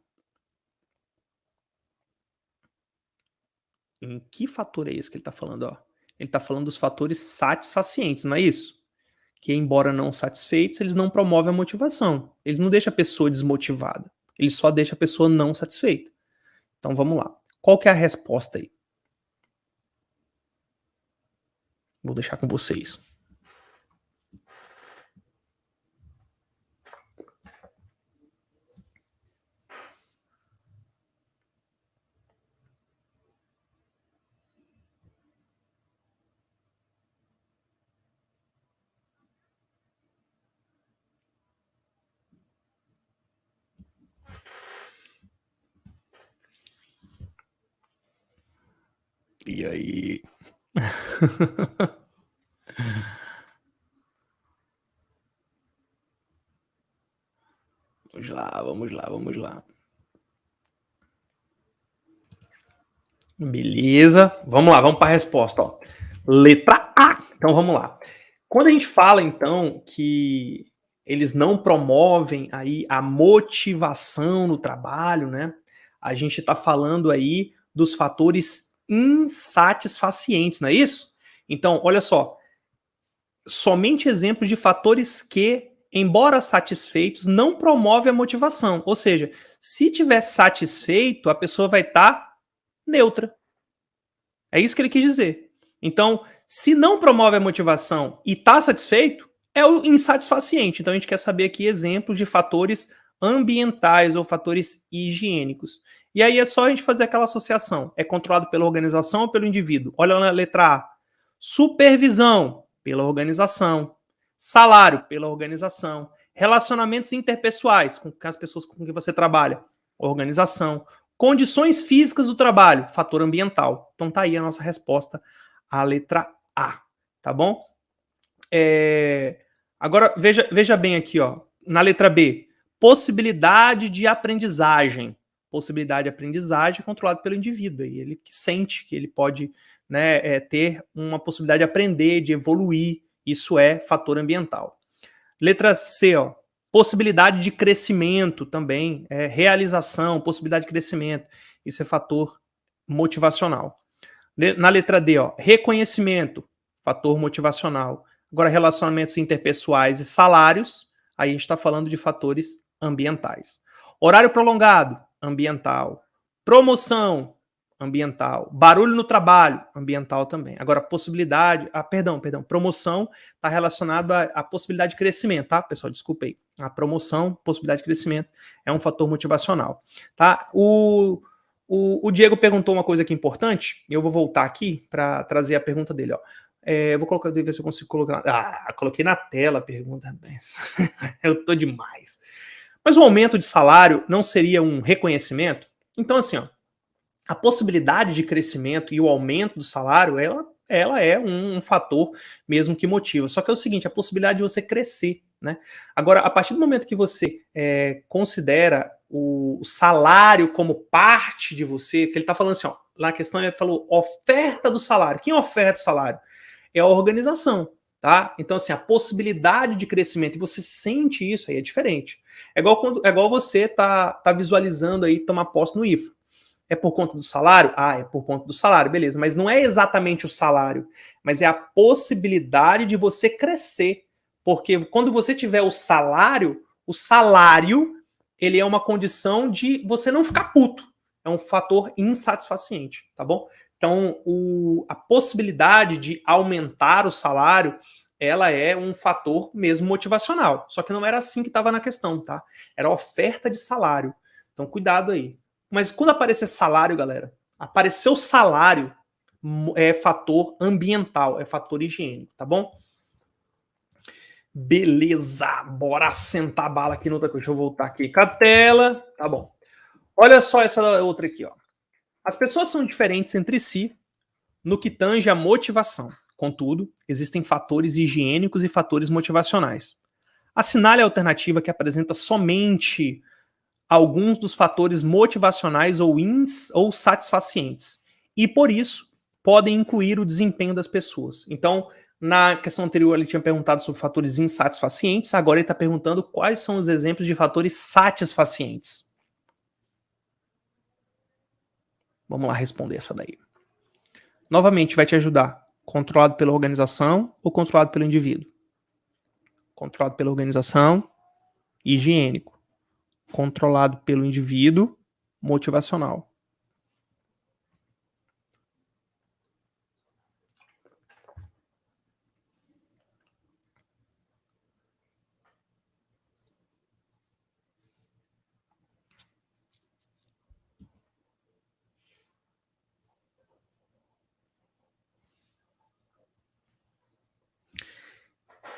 Speaker 1: Em que fator é esse que ele está falando? Ó? Ele está falando dos fatores satisfacientes, não é isso? Que, embora não satisfeitos, eles não promovem a motivação. Eles não deixam a pessoa desmotivada. Ele só deixa a pessoa não satisfeita. Então vamos lá. Qual que é a resposta aí? Vou deixar com vocês. E aí? Vamos lá. Beleza. Vamos lá, vamos para a resposta. Ó. Letra A. Então vamos lá. Quando a gente fala, então, que eles não promovem aí a motivação no trabalho, né? A gente está falando aí dos fatores insatisfacientes, não é isso? Então, olha só, somente exemplos de fatores que, embora satisfeitos, não promove a motivação. Ou seja, se tiver satisfeito, a pessoa vai estar neutra. É isso que ele quis dizer. Então, se não promove a motivação e está satisfeito, é o insatisfaciente. Então, a gente quer saber aqui exemplos de fatores ambientais ou fatores higiênicos. E aí é só a gente fazer aquela associação. É controlado pela organização ou pelo indivíduo? Olha na letra A. Supervisão, pela organização. Salário, pela organização. Relacionamentos interpessoais, com as pessoas com quem você trabalha. Organização. Condições físicas do trabalho, fator ambiental. Então tá aí a nossa resposta, a letra A, tá bom? Agora veja bem aqui, ó, na letra B, possibilidade de aprendizagem. Possibilidade de aprendizagem controlada pelo indivíduo, e ele que sente que ele pode, né, ter uma possibilidade de aprender, de evoluir. Isso é fator ambiental. Letra C, ó, possibilidade de crescimento também, realização, possibilidade de crescimento. Isso é fator motivacional. Na letra D, ó, reconhecimento, fator motivacional. Agora, relacionamentos interpessoais e salários, aí a gente está falando de fatores ambientais. Horário prolongado, ambiental. Promoção, ambiental. Barulho no trabalho, ambiental também. Agora, possibilidade, promoção está relacionado à possibilidade de crescimento, tá, pessoal? Desculpa aí. A promoção, possibilidade de crescimento é um fator motivacional, tá? O Diego perguntou uma coisa aqui importante, eu vou voltar aqui para trazer a pergunta dele, ó. Vou colocar, ver se eu consigo colocar. Coloquei na tela a pergunta. Eu tô demais. Mas o aumento de salário não seria um reconhecimento? Então, assim, ó, a possibilidade de crescimento e o aumento do salário, ela é um fator mesmo que motiva. Só que é o seguinte, a possibilidade de você crescer, né? Agora, a partir do momento que você considera o salário como parte de você, que ele está falando assim, ó, lá na questão ele falou oferta do salário. Quem oferta o salário? É a organização, tá? Então, assim, a possibilidade de crescimento, e você sente isso aí, é diferente. É igual você tá visualizando aí tomar posse no IFA. É por conta do salário? É por conta do salário, beleza. Mas não é exatamente o salário, mas é a possibilidade de você crescer. Porque quando você tiver o salário, ele é uma condição de você não ficar puto. É um fator insatisfaciente, tá bom? Então, a possibilidade de aumentar o salário, ela é um fator mesmo motivacional. Só que não era assim que estava na questão, tá? Era a oferta de salário. Então, cuidado aí. Mas quando aparecer salário, galera, apareceu salário, é fator ambiental, é fator higiênico, tá bom? Beleza, bora sentar a bala aqui no outra coisa. Deixa eu voltar aqui com a tela. Tá bom. Olha só essa outra aqui, ó. As pessoas são diferentes entre si no que tange a motivação. Contudo, existem fatores higiênicos e fatores motivacionais. Assinale a alternativa que apresenta somente alguns dos fatores motivacionais ou satisfacientes. E, por isso, podem incluir o desempenho das pessoas. Então, na questão anterior, ele tinha perguntado sobre fatores insatisfacientes, agora ele está perguntando quais são os exemplos de fatores satisfacientes. Vamos lá responder essa daí. Novamente, vai te ajudar. Controlado pela organização ou controlado pelo indivíduo? Controlado pela organização, higiênico. Controlado pelo indivíduo, motivacional.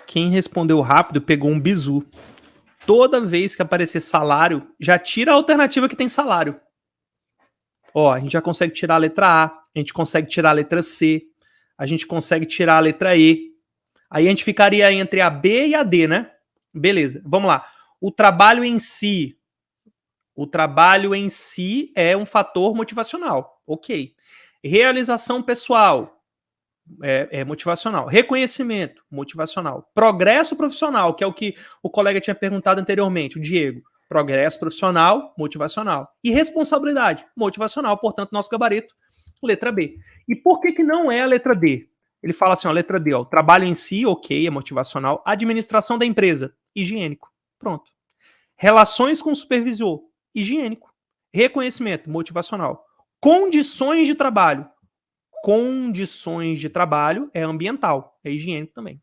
Speaker 1: Quem respondeu rápido pegou um bizu. Toda vez que aparecer salário, já tira a alternativa que tem salário. Ó, a gente já consegue tirar a letra A, a gente consegue tirar a letra C, a gente consegue tirar a letra E. Aí a gente ficaria entre a B e a D, né? Beleza, vamos lá. O trabalho em si é um fator motivacional, ok. Realização pessoal, motivacional. Reconhecimento, motivacional. Progresso profissional, que é o que o colega tinha perguntado anteriormente, o Diego. Progresso profissional, motivacional. E responsabilidade, motivacional. Portanto, nosso gabarito, letra B. E por que não é a letra D? Ele fala assim, ó, letra D, ó, o trabalho em si, ok, é motivacional. Administração da empresa, higiênico. Pronto. Relações com o supervisor, higiênico. Reconhecimento, motivacional. Condições de trabalho. Condições de trabalho é ambiental, é higiênico também.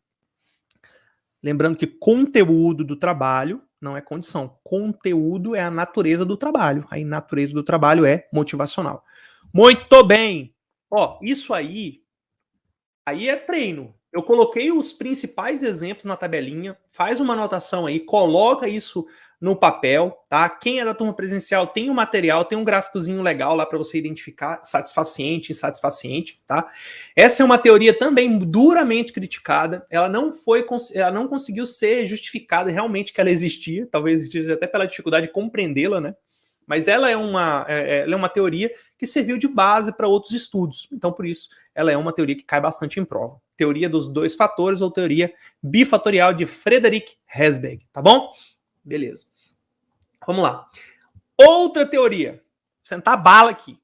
Speaker 1: Lembrando que conteúdo do trabalho não é condição. Conteúdo é a natureza do trabalho. A natureza do trabalho é motivacional. Muito bem. Ó, isso aí é treino. Eu coloquei os principais exemplos na tabelinha, faz uma anotação aí, coloca isso no papel, tá? Quem é da turma presencial tem um material, tem um gráficozinho legal lá para você identificar satisfaciente e insatisfaciente, tá? Essa é uma teoria também duramente criticada, ela não conseguiu ser justificada realmente que ela existia, talvez existia até pela dificuldade de compreendê-la, né? Mas ela é uma teoria que serviu de base para outros estudos. Então, por isso, ela é uma teoria que cai bastante em prova. Teoria dos dois fatores ou teoria bifatorial de Frederick Herzberg, tá bom? Beleza. Vamos lá. Outra teoria. Sentar bala aqui.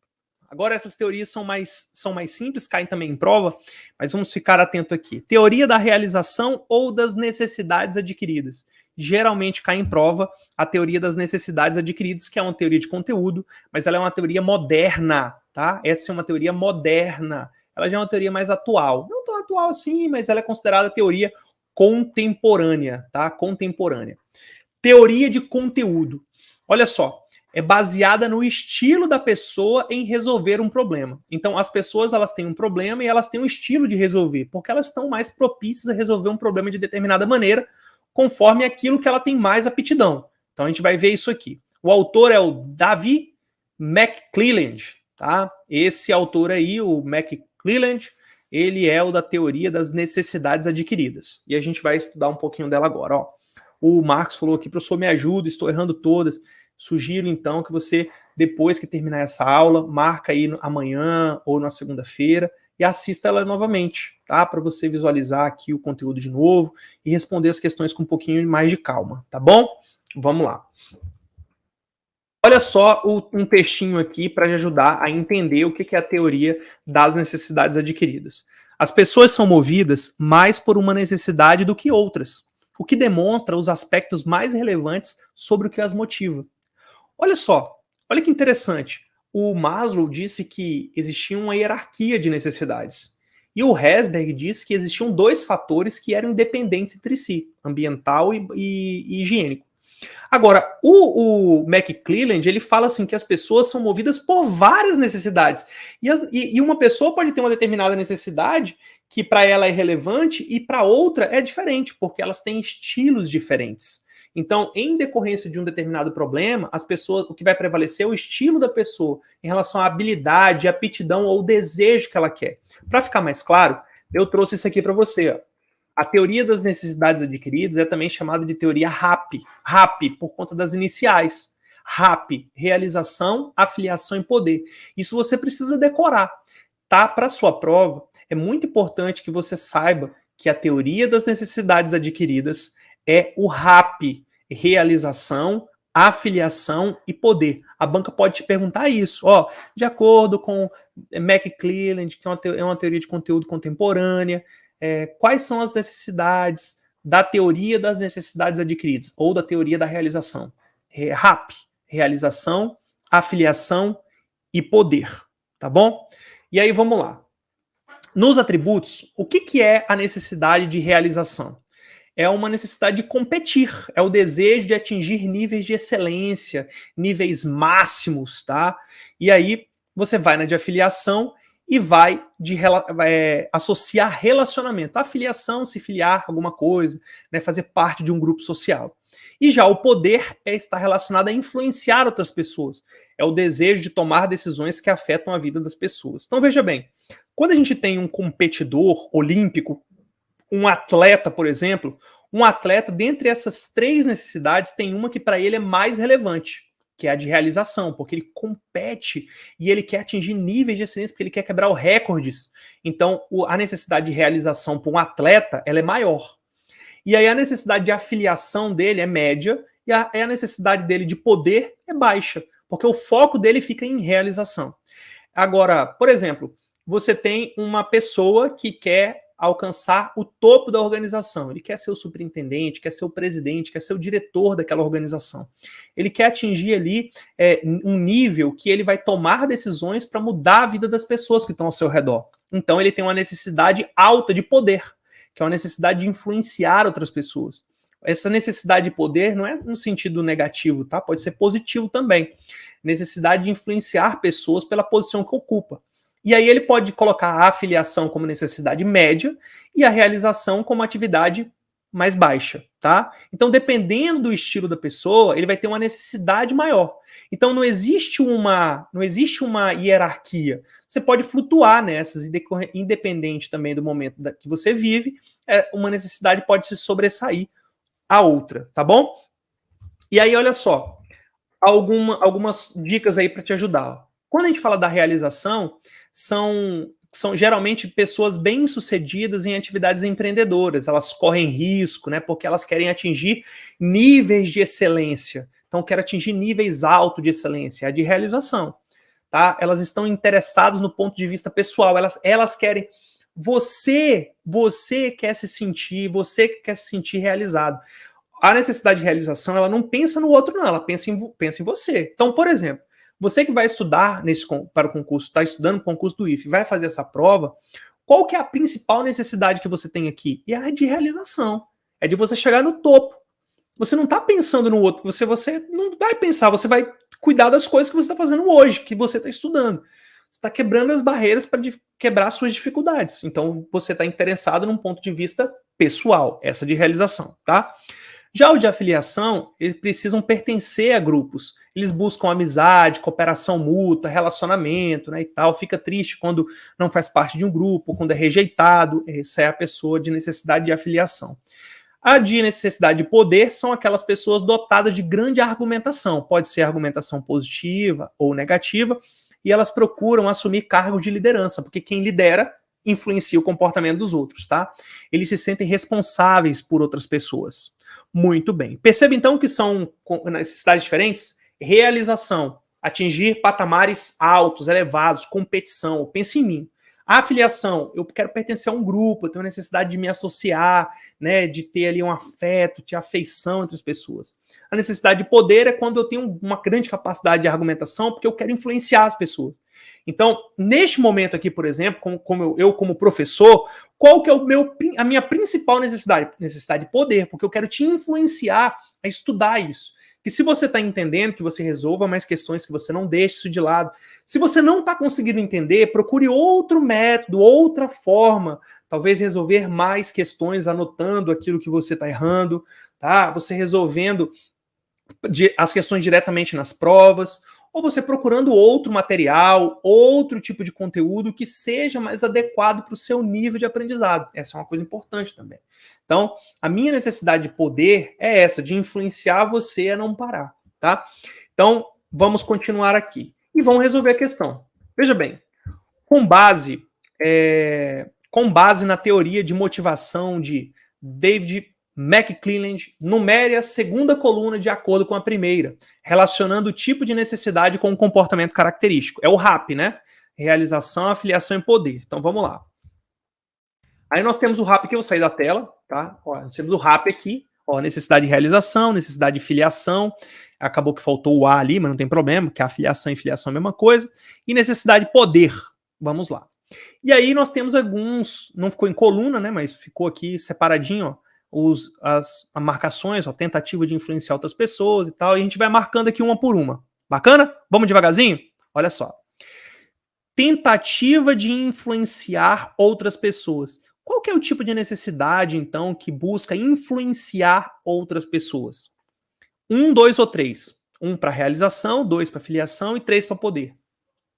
Speaker 1: Agora essas teorias são mais simples, caem também em prova, mas vamos ficar atento aqui. Teoria da realização ou das necessidades adquiridas. Geralmente cai em prova a teoria das necessidades adquiridas, que é uma teoria de conteúdo, mas ela é uma teoria moderna, tá? Essa é uma teoria moderna. Ela já é uma teoria mais atual. Não tão atual assim, mas ela é considerada teoria contemporânea, tá? Contemporânea. Teoria de conteúdo. Olha só, é baseada no estilo da pessoa em resolver um problema. Então, as pessoas elas têm um problema e elas têm um estilo de resolver, porque elas estão mais propícias a resolver um problema de determinada maneira, conforme aquilo que ela tem mais aptidão. Então, a gente vai ver isso aqui. O autor é o David McClelland, tá? Esse autor aí, o McClelland, ele é o da teoria das necessidades adquiridas. E a gente vai estudar um pouquinho dela agora, ó. O Marcos falou aqui, professor, me ajuda, estou errando todas. Sugiro, então, que você, depois que terminar essa aula, marca aí amanhã ou na segunda-feira e assista ela novamente, tá? Para você visualizar aqui o conteúdo de novo e responder as questões com um pouquinho mais de calma, tá bom? Vamos lá. Olha só um textinho aqui para te ajudar a entender o que é a teoria das necessidades adquiridas. As pessoas são movidas mais por uma necessidade do que outras, o que demonstra os aspectos mais relevantes sobre o que as motiva. Olha só, olha que interessante. O Maslow disse que existia uma hierarquia de necessidades. E o Herzberg disse que existiam dois fatores que eram independentes entre si, ambiental e higiênico. Agora, o McClelland, ele fala assim que as pessoas são movidas por várias necessidades. E uma pessoa pode ter uma determinada necessidade que para ela é relevante e para outra é diferente, porque elas têm estilos diferentes. Então, em decorrência de um determinado problema, as pessoas, o que vai prevalecer é o estilo da pessoa em relação à habilidade, aptidão ou desejo que ela quer. Para ficar mais claro, eu trouxe isso aqui para você, ó. A teoria das necessidades adquiridas é também chamada de teoria RAP. RAP, por conta das iniciais. RAP, realização, afiliação e poder. Isso você precisa decorar, tá? Para a sua prova, é muito importante que você saiba que a teoria das necessidades adquiridas é o RAP, realização, afiliação e poder. A banca pode te perguntar isso, ó, de acordo com McClelland, que é uma teoria de conteúdo contemporânea, quais são as necessidades da teoria das necessidades adquiridas ou da teoria da realização? RAP, realização, afiliação e poder, tá bom? E aí vamos lá. Nos atributos, o que é a necessidade de realização? É uma necessidade de competir, é o desejo de atingir níveis de excelência, níveis máximos, tá? E aí você vai na de afiliação e vai associar relacionamento. A afiliação, se filiar a alguma coisa, né, fazer parte de um grupo social. E já o poder está relacionado a influenciar outras pessoas. É o desejo de tomar decisões que afetam a vida das pessoas. Então veja bem, quando a gente tem um competidor olímpico, um atleta, por exemplo, um atleta, dentre essas três necessidades, tem uma que para ele é mais relevante. que é a de realização, porque ele compete e ele quer atingir níveis de excelência, porque ele quer quebrar os recordes. Então, a necessidade de realização para um atleta, ela é maior. E aí a necessidade de afiliação dele é média e a necessidade dele de poder é baixa, porque o foco dele fica em realização. Agora, por exemplo, você tem uma pessoa que quer alcançar o topo da organização. Ele quer ser o superintendente, quer ser o presidente, quer ser o diretor daquela organização. Ele quer atingir ali um nível que ele vai tomar decisões para mudar a vida das pessoas que estão ao seu redor. Então ele tem uma necessidade alta de poder, que é uma necessidade de influenciar outras pessoas. Essa necessidade de poder não é no sentido negativo, tá? Pode ser positivo também. Necessidade de influenciar pessoas pela posição que ocupa. E aí ele pode colocar a afiliação como necessidade média e a realização como atividade mais baixa, tá? Então, dependendo do estilo da pessoa, ele vai ter uma necessidade maior. Então, não existe uma hierarquia. Você pode flutuar nessas, independente também do momento que você vive, uma necessidade pode se sobressair à outra, tá bom? E aí, olha só, algumas dicas aí para te ajudar. Quando a gente fala da realização, são geralmente pessoas bem-sucedidas em atividades empreendedoras. Elas correm risco, né? Porque elas querem atingir níveis de excelência. Então, querem atingir níveis altos de excelência, a de realização. Tá? Elas estão interessadas no ponto de vista pessoal. Elas querem... Você quer se sentir realizado. A necessidade de realização, ela não pensa no outro, não. Ela pensa em você. Então, por exemplo, você que vai estudar para o concurso, está estudando para o concurso do IFE, vai fazer essa prova, qual que é a principal necessidade que você tem aqui? É a de realização. É de você chegar no topo. Você não está pensando no outro, você não vai pensar, você vai cuidar das coisas que você está fazendo hoje, que você está estudando. Você está quebrando as barreiras para quebrar suas dificuldades. Então, você está interessado num ponto de vista pessoal, essa de realização, tá? Já o de afiliação, eles precisam pertencer a grupos. Eles buscam amizade, cooperação mútua, relacionamento, né, e tal. Fica triste quando não faz parte de um grupo, quando é rejeitado. Essa é a pessoa de necessidade de afiliação. A de necessidade de poder são aquelas pessoas dotadas de grande argumentação. Pode ser argumentação positiva ou negativa, e elas procuram assumir cargos de liderança, porque quem lidera influencia o comportamento dos outros, tá? Eles se sentem responsáveis por outras pessoas. Muito bem. Perceba então que são necessidades diferentes. Realização, atingir patamares altos, elevados, competição, pense em mim. A afiliação, eu quero pertencer a um grupo, eu tenho necessidade de me associar, né, de ter ali um afeto, de afeição entre as pessoas. A necessidade de poder é quando eu tenho uma grande capacidade de argumentação, porque eu quero influenciar as pessoas. Então, neste momento aqui, por exemplo, como professor, qual que é a minha principal necessidade? Necessidade de poder, porque eu quero te influenciar a estudar isso. E se você está entendendo, que você resolva mais questões, que você não deixe isso de lado. Se você não está conseguindo entender, procure outro método, outra forma, talvez resolver mais questões anotando aquilo que você está errando, tá? Você resolvendo as questões diretamente nas provas, ou você procurando outro material, outro tipo de conteúdo que seja mais adequado para o seu nível de aprendizado. Essa é uma coisa importante também. Então, a minha necessidade de poder é essa, de influenciar você a não parar, tá? Então, vamos continuar aqui. E vamos resolver a questão. Veja bem, com base na teoria de motivação de David McClelland, numere a segunda coluna de acordo com a primeira, relacionando o tipo de necessidade com o comportamento característico. É o RAP, né? Realização, afiliação e poder. Então, vamos lá. Aí nós temos o RAP aqui, eu vou sair da tela, tá? Ó, nós temos o RAP aqui, ó, necessidade de realização, necessidade de filiação, acabou que faltou o A ali, mas não tem problema, porque a afiliação e filiação é a mesma coisa, e necessidade de poder. Vamos lá. E aí nós temos alguns, não ficou em coluna, né, mas ficou aqui separadinho, ó, as marcações, ó, tentativa de influenciar outras pessoas e tal, e a gente vai marcando aqui uma por uma. Bacana? Vamos devagarzinho? Olha só. Tentativa de influenciar outras pessoas. Qual que é o tipo de necessidade, então, que busca influenciar outras pessoas? 1, 2 ou 3. 1 para realização, 2 para filiação e 3 para poder.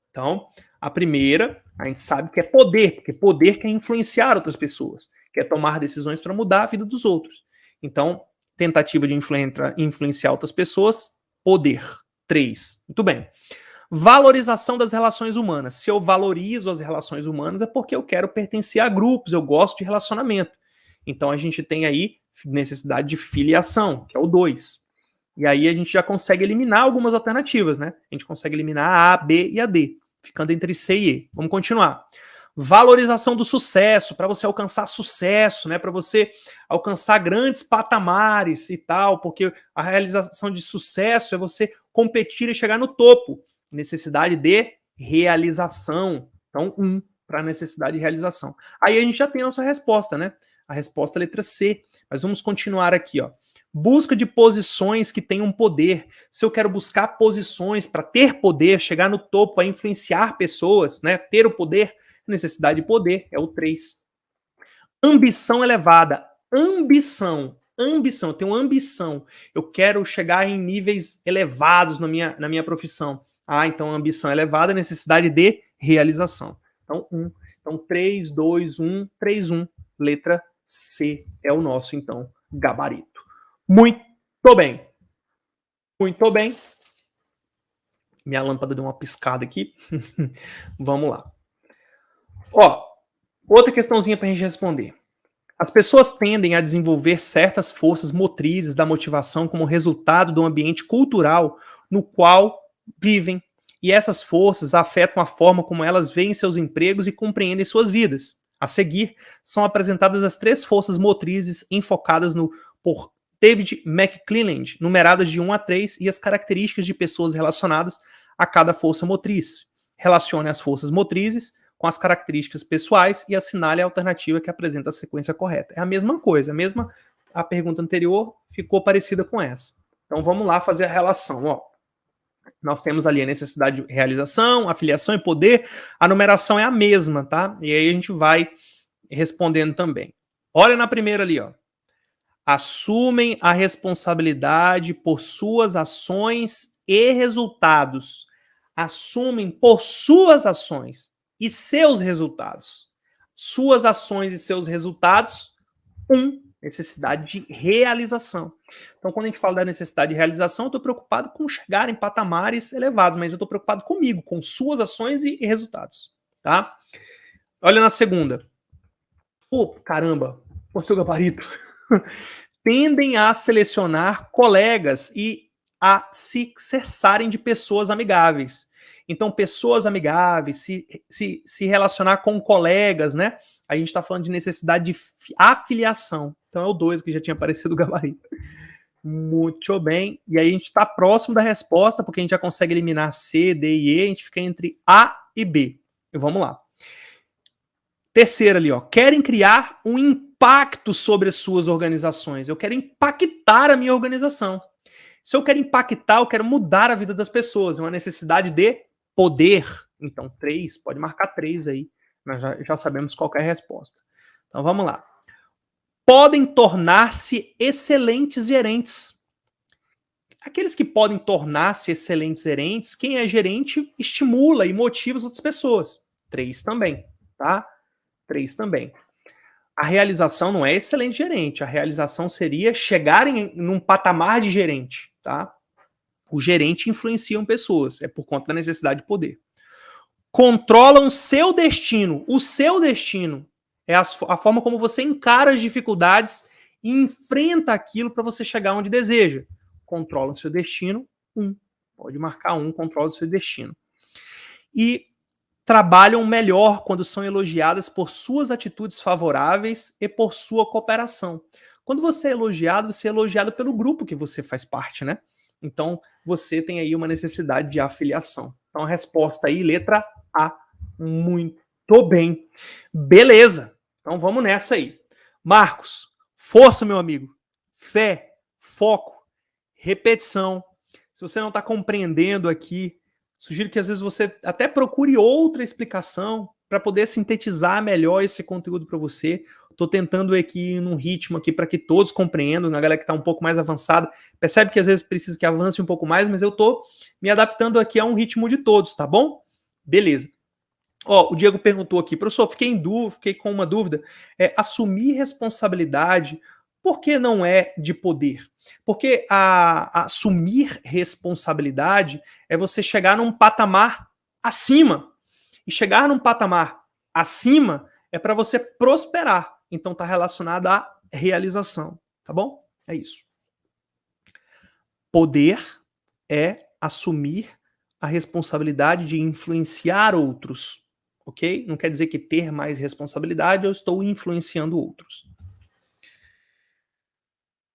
Speaker 1: Então, a primeira, a gente sabe que é poder, porque poder quer influenciar outras pessoas, quer tomar decisões para mudar a vida dos outros. Então, tentativa de influenciar outras pessoas, poder. 3. Muito bem. Valorização das relações humanas. Se eu valorizo as relações humanas é porque eu quero pertencer a grupos, eu gosto de relacionamento. Então a gente tem aí necessidade de filiação, que é o 2. E aí a gente já consegue eliminar algumas alternativas, né? A gente consegue eliminar a A, B e a D, ficando entre C e E. Vamos continuar. Valorização do sucesso, para você alcançar sucesso, né? Para você alcançar grandes patamares e tal, porque a realização de sucesso é você competir e chegar no topo. Necessidade de realização. Então, 1 para necessidade de realização. Aí a gente já tem a nossa resposta, né? A resposta é a letra C. Mas vamos continuar aqui, ó. Busca de posições que tenham poder. Se eu quero buscar posições para ter poder, chegar no topo, para influenciar pessoas, né? Ter o poder, necessidade de poder, é o 3. Ambição elevada. Ambição, eu tenho ambição. Eu quero chegar em níveis elevados na minha profissão. Ah, então ambição elevada, necessidade de realização. Então, 1. Então, 3, 2, 1, 3, 1. Letra C é o nosso, então, gabarito. Muito bem. Muito bem. Minha lâmpada deu uma piscada aqui. Vamos lá. Ó, outra questãozinha para a gente responder. As pessoas tendem a desenvolver certas forças motrizes da motivação como resultado do ambiente cultural no qual vivem. E essas forças afetam a forma como elas veem seus empregos e compreendem suas vidas. A seguir, são apresentadas as 3 forças motrizes enfocadas por David McClelland, numeradas de 1 a 3, e as características de pessoas relacionadas a cada força motriz. Relacione as forças motrizes com as características pessoais e assinale a alternativa que apresenta a sequência correta. É a mesma coisa, a pergunta anterior ficou parecida com essa. Então vamos lá fazer a relação, ó. Nós temos ali a necessidade de realização, afiliação e poder. A numeração é a mesma, tá? E aí a gente vai respondendo também. Olha na primeira ali, ó. Assumem a responsabilidade por suas ações e resultados. Assumem por suas ações e seus resultados. Suas ações e seus resultados, 1. Necessidade de realização. Então, quando a gente fala da necessidade de realização, eu estou preocupado com chegar em patamares elevados, mas eu estou preocupado comigo, com suas ações e resultados. Tá? Olha na segunda. Caramba, mostrou o gabarito. Tendem a selecionar colegas e a se cessarem de pessoas amigáveis. Então, pessoas amigáveis, se relacionar com colegas, né? A gente está falando de necessidade de afiliação. Então é o 2 que já tinha aparecido o gabarito. Muito bem. E aí a gente está próximo da resposta, porque a gente já consegue eliminar C, D e E. A gente fica entre A e B. E vamos lá. Terceira ali, ó. Querem criar um impacto sobre as suas organizações. Eu quero impactar a minha organização. Se eu quero impactar, eu quero mudar a vida das pessoas. É uma necessidade de poder. Então, 3, pode marcar 3 aí. Nós já sabemos qual é a resposta. Então, vamos lá. Podem tornar-se excelentes gerentes. Aqueles que podem tornar-se excelentes gerentes, quem é gerente estimula e motiva as outras pessoas. 3 também, tá? 3 também. A realização não é excelente gerente. A realização seria chegar num patamar de gerente, tá? O gerente influencia pessoas. É por conta da necessidade de poder. Controlam seu destino. O seu destino é a forma como você encara as dificuldades e enfrenta aquilo para você chegar onde deseja. Controlam seu destino, 1. Pode marcar 1, controla o seu destino. E trabalham melhor quando são elogiadas por suas atitudes favoráveis e por sua cooperação. Quando você é elogiado pelo grupo que você faz parte, né? Então, você tem aí uma necessidade de afiliação. Então, a resposta aí, letra A. Muito bem. Beleza. Então, vamos nessa aí. Marcos, força, meu amigo. Fé, foco, repetição. Se você não está compreendendo aqui, sugiro que às vezes você até procure outra explicação para poder sintetizar melhor esse conteúdo para você. Estou tentando aqui num ritmo aqui para que todos compreendam, a galera que está um pouco mais avançada, percebe que às vezes precisa que avance um pouco mais, mas eu estou me adaptando aqui a um ritmo de todos, tá bom? Beleza. Ó, o Diego perguntou aqui, professor, fiquei com uma dúvida, assumir responsabilidade Por que não é de poder? Porque assumir responsabilidade é você chegar num patamar acima. E chegar num patamar acima é para você prosperar. Então está relacionado à realização, tá bom? É isso. Poder é assumir a responsabilidade de influenciar outros, ok? Não quer dizer que ter mais responsabilidade eu estou influenciando outros.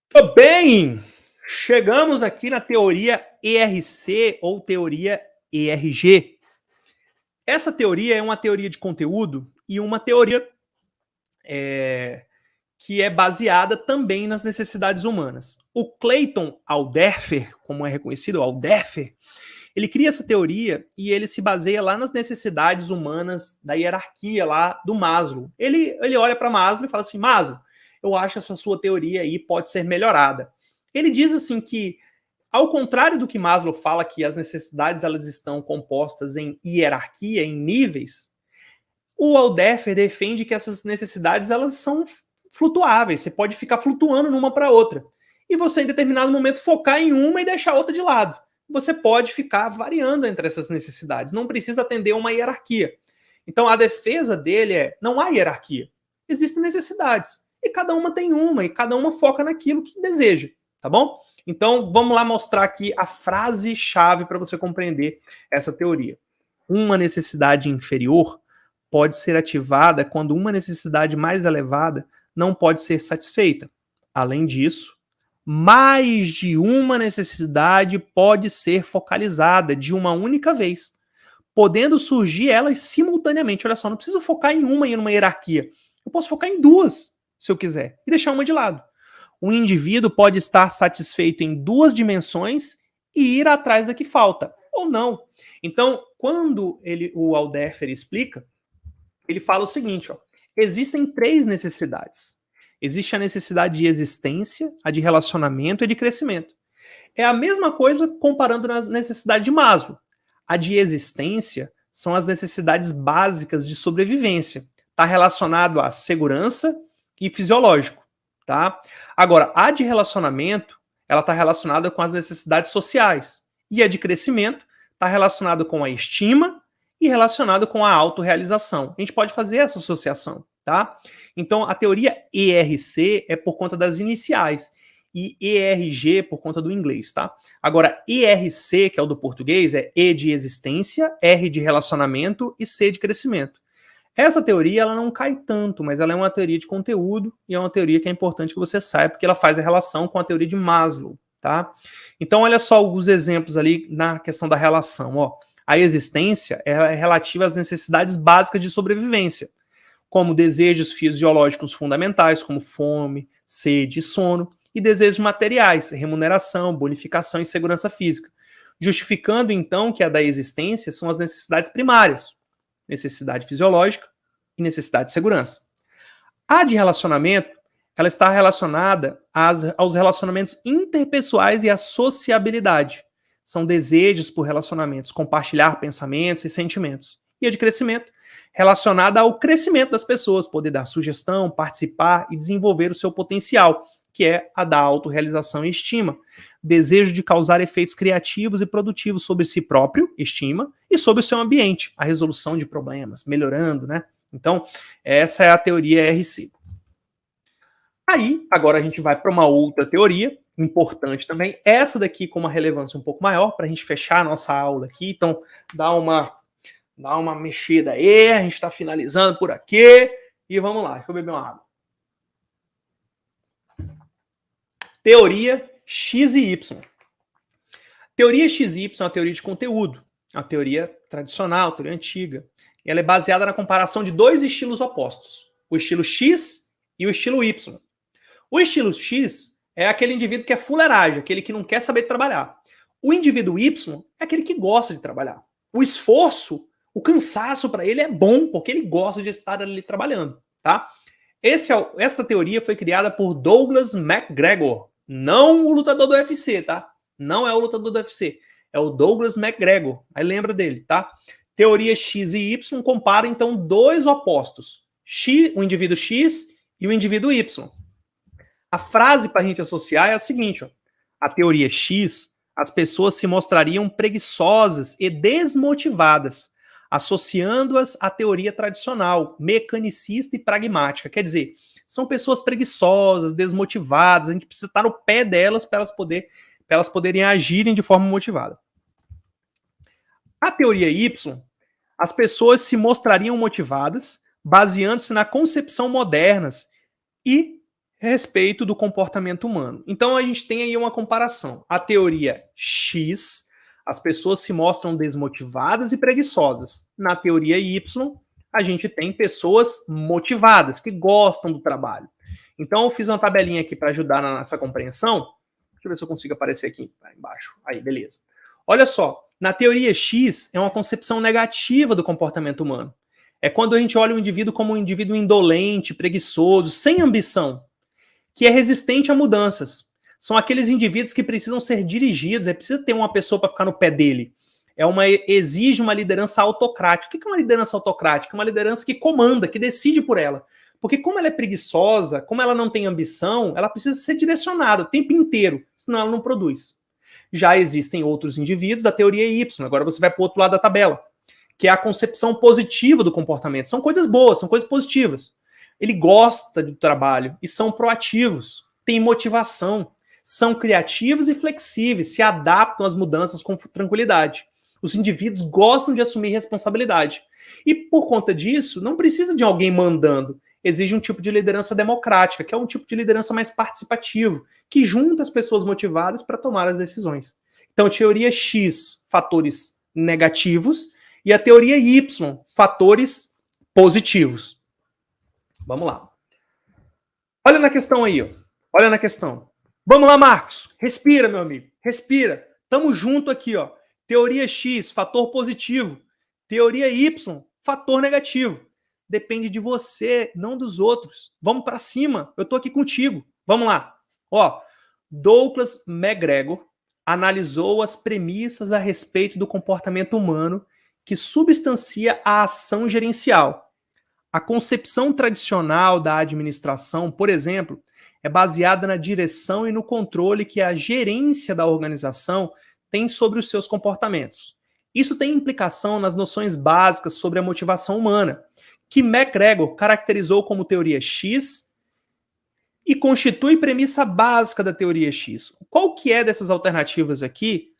Speaker 1: Tudo bem! Chegamos aqui na teoria ERC ou teoria ERG. Essa teoria é uma teoria de conteúdo e uma teoria que é baseada também nas necessidades humanas. O Clayton Alderfer, como é reconhecido, Alderfer, ele cria essa teoria e ele se baseia lá nas necessidades humanas da hierarquia lá do Maslow. Ele olha para Maslow e fala assim, Maslow, eu acho que essa sua teoria aí pode ser melhorada. Ele diz assim que, ao contrário do que Maslow fala, que as necessidades elas estão compostas em hierarquia, em níveis, o Alderfer defende que essas necessidades elas são flutuáveis, você pode ficar flutuando numa para outra. E você, em determinado momento, focar em uma e deixar a outra de lado. Você pode ficar variando entre essas necessidades, não precisa atender uma hierarquia. Então, a defesa dele é, não há hierarquia, existem necessidades. E cada uma tem uma, e cada uma foca naquilo que deseja, tá bom? Então, vamos lá mostrar aqui a frase-chave para você compreender essa teoria. Uma necessidade inferior pode ser ativada quando uma necessidade mais elevada não pode ser satisfeita. Além disso, mais de uma necessidade pode ser focalizada de uma única vez, podendo surgir elas simultaneamente. Olha só, não preciso focar em uma e numa hierarquia. Eu posso focar em duas, se eu quiser, e deixar uma de lado. O indivíduo pode estar satisfeito em duas dimensões e ir atrás da que falta, ou não. Então, quando o Alderfer explica, ele fala o seguinte, ó, existem três necessidades. Existe a necessidade de existência, a de relacionamento e a de crescimento. É a mesma coisa comparando na necessidade de Maslow. A de existência são as necessidades básicas de sobrevivência. Está relacionado à segurança e fisiológico. Tá? Agora, a de relacionamento, ela está relacionada com as necessidades sociais. E a de crescimento está relacionada com a estima e relacionado com a autorrealização. A gente pode fazer essa associação, tá? Então, a teoria ERC é por conta das iniciais e ERG por conta do inglês, tá? Agora, ERC, que é o do português, é E de existência, R de relacionamento e C de crescimento. Essa teoria, ela não cai tanto, mas ela é uma teoria de conteúdo e é uma teoria que é importante que você saiba, porque ela faz a relação com a teoria de Maslow, tá? Então, olha só alguns exemplos ali na questão da relação, ó. A existência é relativa às necessidades básicas de sobrevivência, como desejos fisiológicos fundamentais, como fome, sede e sono, e desejos materiais, remuneração, bonificação e segurança física, justificando então que a da existência são as necessidades primárias, necessidade fisiológica e necessidade de segurança. A de relacionamento, ela está relacionada aos relacionamentos interpessoais e à sociabilidade. São desejos por relacionamentos, compartilhar pensamentos e sentimentos. E a de crescimento, relacionada ao crescimento das pessoas, poder dar sugestão, participar e desenvolver o seu potencial, que é a da autorrealização e estima. Desejo de causar efeitos criativos e produtivos sobre si próprio, estima, e sobre o seu ambiente, a resolução de problemas, melhorando, né? Então, essa é a teoria RC. Aí, agora a gente vai para uma outra teoria, importante também, essa daqui com uma relevância um pouco maior, para a gente fechar a nossa aula aqui, então dá uma mexida aí, a gente está finalizando por aqui, e vamos lá, deixa eu beber uma água. Teoria X e Y. Teoria X e Y é uma teoria de conteúdo, uma teoria tradicional, teoria antiga. Ela é baseada na comparação de dois estilos opostos, o estilo X e o estilo Y. O estilo X é aquele indivíduo que é fuleiragem, aquele que não quer saber trabalhar. O indivíduo Y é aquele que gosta de trabalhar. O esforço, o cansaço para ele é bom, porque ele gosta de estar ali trabalhando, tá? Essa teoria foi criada por Douglas McGregor, não o lutador do UFC, tá? Não é o lutador do UFC, é o Douglas McGregor. Aí lembra dele, tá? Teoria X e Y compara então dois opostos, o indivíduo X e o indivíduo Y. A frase para a gente associar é a seguinte, ó. A teoria X, as pessoas se mostrariam preguiçosas e desmotivadas, associando-as à teoria tradicional, mecanicista e pragmática. Quer dizer, são pessoas preguiçosas, desmotivadas, a gente precisa estar no pé delas para elas poderem agirem de forma motivada. A teoria Y, as pessoas se mostrariam motivadas, baseando-se na concepção modernas e respeito do comportamento humano. Então a gente tem aí uma comparação. A teoria X, as pessoas se mostram desmotivadas e preguiçosas. Na teoria Y, a gente tem pessoas motivadas, que gostam do trabalho. Então eu fiz uma tabelinha aqui para ajudar nessa compreensão. Deixa eu ver se eu consigo aparecer aqui embaixo. Aí, beleza. Olha só, na teoria X é uma concepção negativa do comportamento humano. É quando a gente olha o indivíduo como um indivíduo indolente, preguiçoso, sem ambição, que é resistente a mudanças. São aqueles indivíduos que precisam ser dirigidos, precisa ter uma pessoa para ficar no pé dele. Exige uma liderança autocrática. O que é uma liderança autocrática? É uma liderança que comanda, que decide por ela. Porque como ela é preguiçosa, como ela não tem ambição, ela precisa ser direcionada o tempo inteiro, senão ela não produz. Já existem outros indivíduos da teoria Y, agora você vai para o outro lado da tabela, que é a concepção positiva do comportamento. São coisas boas, são coisas positivas. Ele gosta do trabalho e são proativos, têm motivação, são criativos e flexíveis, se adaptam às mudanças com tranquilidade. Os indivíduos gostam de assumir responsabilidade. E por conta disso, não precisa de alguém mandando. Exige um tipo de liderança democrática, que é um tipo de liderança mais participativo, que junta as pessoas motivadas para tomar as decisões. Então, teoria X, fatores negativos, e a teoria Y, fatores positivos. Vamos lá. Olha na questão aí, ó. Olha na questão. Vamos lá, Marcos. Respira, meu amigo. Respira. Tamo junto aqui, ó. Teoria X, fator positivo. Teoria Y, fator negativo. Depende de você, não dos outros. Vamos para cima. Eu tô aqui contigo. Vamos lá. Ó, Douglas McGregor analisou as premissas a respeito do comportamento humano que substancia a ação gerencial. A concepção tradicional da administração, por exemplo, é baseada na direção e no controle que a gerência da organização tem sobre os seus comportamentos. Isso tem implicação nas noções básicas sobre a motivação humana, que McGregor caracterizou como teoria X e constitui premissa básica da teoria X. Qual que é dessas alternativas aqui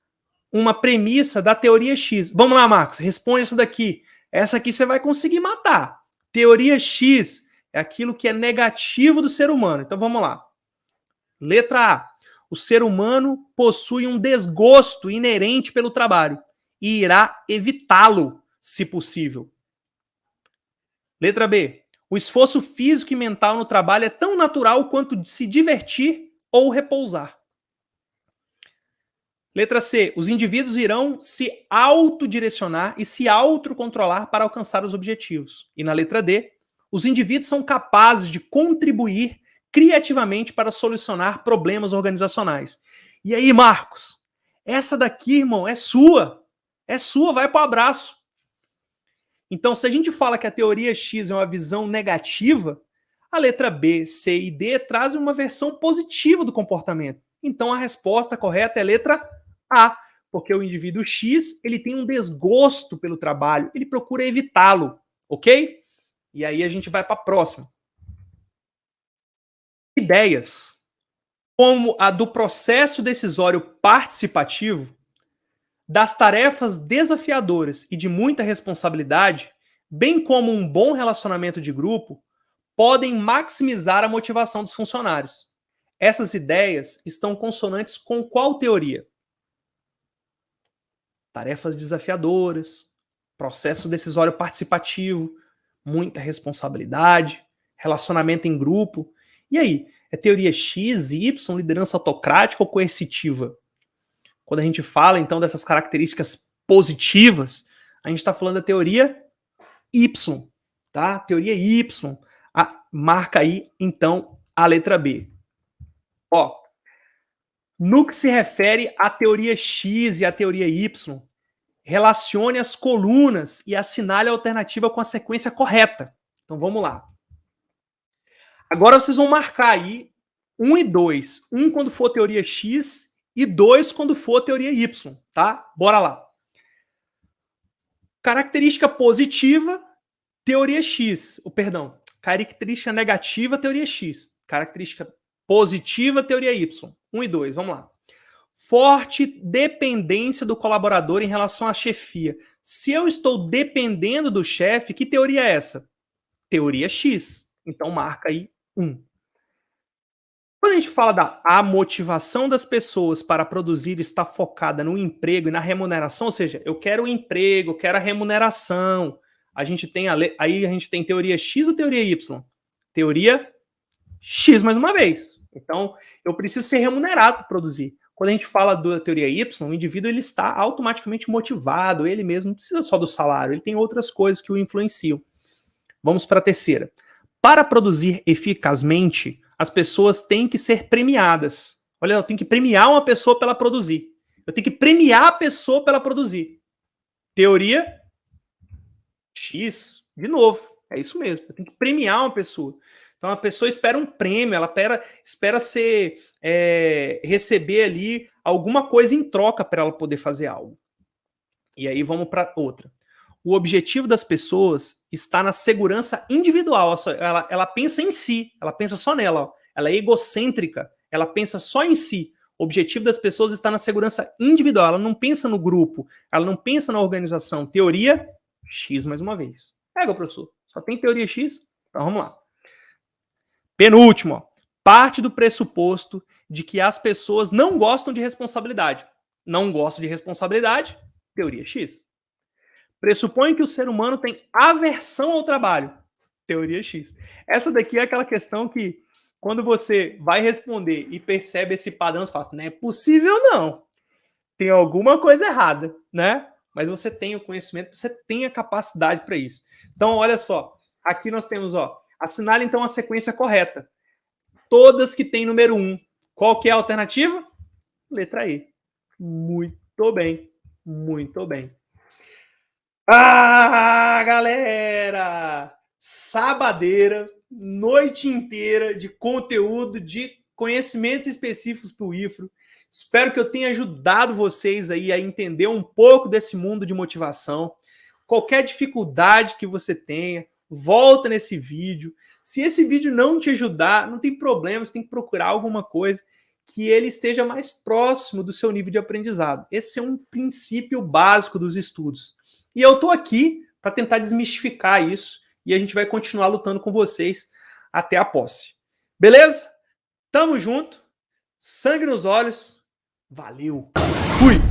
Speaker 1: uma premissa da teoria X? Vamos lá, Marcos, responde isso daqui. Essa aqui você vai conseguir matar. Teoria X é aquilo que é negativo do ser humano. Então vamos lá. Letra A. O ser humano possui um desgosto inerente pelo trabalho e irá evitá-lo, se possível. Letra B. O esforço físico e mental no trabalho é tão natural quanto se divertir ou repousar. Letra C. Os indivíduos irão se autodirecionar e se autocontrolar para alcançar os objetivos. E na letra D. Os indivíduos são capazes de contribuir criativamente para solucionar problemas organizacionais. E aí, Marcos? Essa daqui, irmão, é sua. É sua, vai para o abraço. Então, se a gente fala que a teoria X é uma visão negativa, a letra B, C e D trazem uma versão positiva do comportamento. Então, a resposta correta é a letra A, porque o indivíduo X ele tem um desgosto pelo trabalho, ele procura evitá-lo, ok? E aí a gente vai para a próxima. Ideias como a do processo decisório participativo, das tarefas desafiadoras e de muita responsabilidade, bem como um bom relacionamento de grupo, podem maximizar a motivação dos funcionários. Essas ideias estão consonantes com qual teoria? Tarefas desafiadoras, processo decisório participativo, muita responsabilidade, relacionamento em grupo. E aí, é teoria X, Y, liderança autocrática ou coercitiva? Quando a gente fala, então, dessas características positivas, a gente está falando da teoria Y, tá? Teoria Y. Marca aí, então, a letra B. Ó, no que se refere à teoria X e à teoria Y, relacione as colunas e assinale a alternativa com a sequência correta. Então, vamos lá. Agora vocês vão marcar aí 1 e 2. 1 quando for teoria X e 2 quando for teoria Y, tá? Bora lá. Característica positiva, teoria X. Perdão, característica negativa, teoria X. Característica positiva, teoria Y. 1 e 2, vamos lá. Forte dependência do colaborador em relação à chefia. Se eu estou dependendo do chefe, que teoria é essa? Teoria X. Então marca aí 1. Quando a gente fala da motivação das pessoas para produzir está focada no emprego e na remuneração, ou seja, eu quero o emprego, eu quero a remuneração. Aí a gente tem teoria X ou teoria Y? Teoria X mais uma vez. Então, eu preciso ser remunerado para produzir. Quando a gente fala da teoria Y, o indivíduo ele está automaticamente motivado, ele mesmo não precisa só do salário, ele tem outras coisas que o influenciam. Vamos para a terceira. Para produzir eficazmente, as pessoas têm que ser premiadas. Olha, eu tenho que premiar uma pessoa para ela produzir. Eu tenho que premiar a pessoa para ela produzir. Teoria X, de novo, é isso mesmo. Eu tenho que premiar uma pessoa. Então a pessoa espera um prêmio, ela espera receber ali alguma coisa em troca para ela poder fazer algo. E aí vamos para outra. O objetivo das pessoas está na segurança individual. Ela pensa em si, ela pensa só nela. Ó. Ela é egocêntrica, ela pensa só em si. O objetivo das pessoas está na segurança individual. Ela não pensa no grupo, ela não pensa na organização. Teoria X mais uma vez. Pega, professor. Só tem teoria X? Então vamos lá. Penúltimo. Ó. Parte do pressuposto de que as pessoas não gostam de responsabilidade. Não gostam de responsabilidade? Teoria X. Pressupõe que o ser humano tem aversão ao trabalho. Teoria X. Essa daqui é aquela questão que, quando você vai responder e percebe esse padrão, você fala assim, não é possível não. Tem alguma coisa errada, né? Mas você tem o conhecimento, você tem a capacidade para isso. Então, olha só. Aqui nós temos, ó, assinale então a sequência correta. Todas que tem número 1. Qual que é a alternativa? Letra E. Muito bem. Muito bem. Ah, galera! Sabadeira, noite inteira de conteúdo, de conhecimentos específicos para o IFRO. Espero que eu tenha ajudado vocês aí a entender um pouco desse mundo de motivação. Qualquer dificuldade que você tenha, volta nesse vídeo. Se esse vídeo não te ajudar, não tem problema, você tem que procurar alguma coisa que ele esteja mais próximo do seu nível de aprendizado. Esse é um princípio básico dos estudos. E eu estou aqui para tentar desmistificar isso e a gente vai continuar lutando com vocês até a posse. Beleza? Tamo junto. Sangue nos olhos. Valeu. Fui.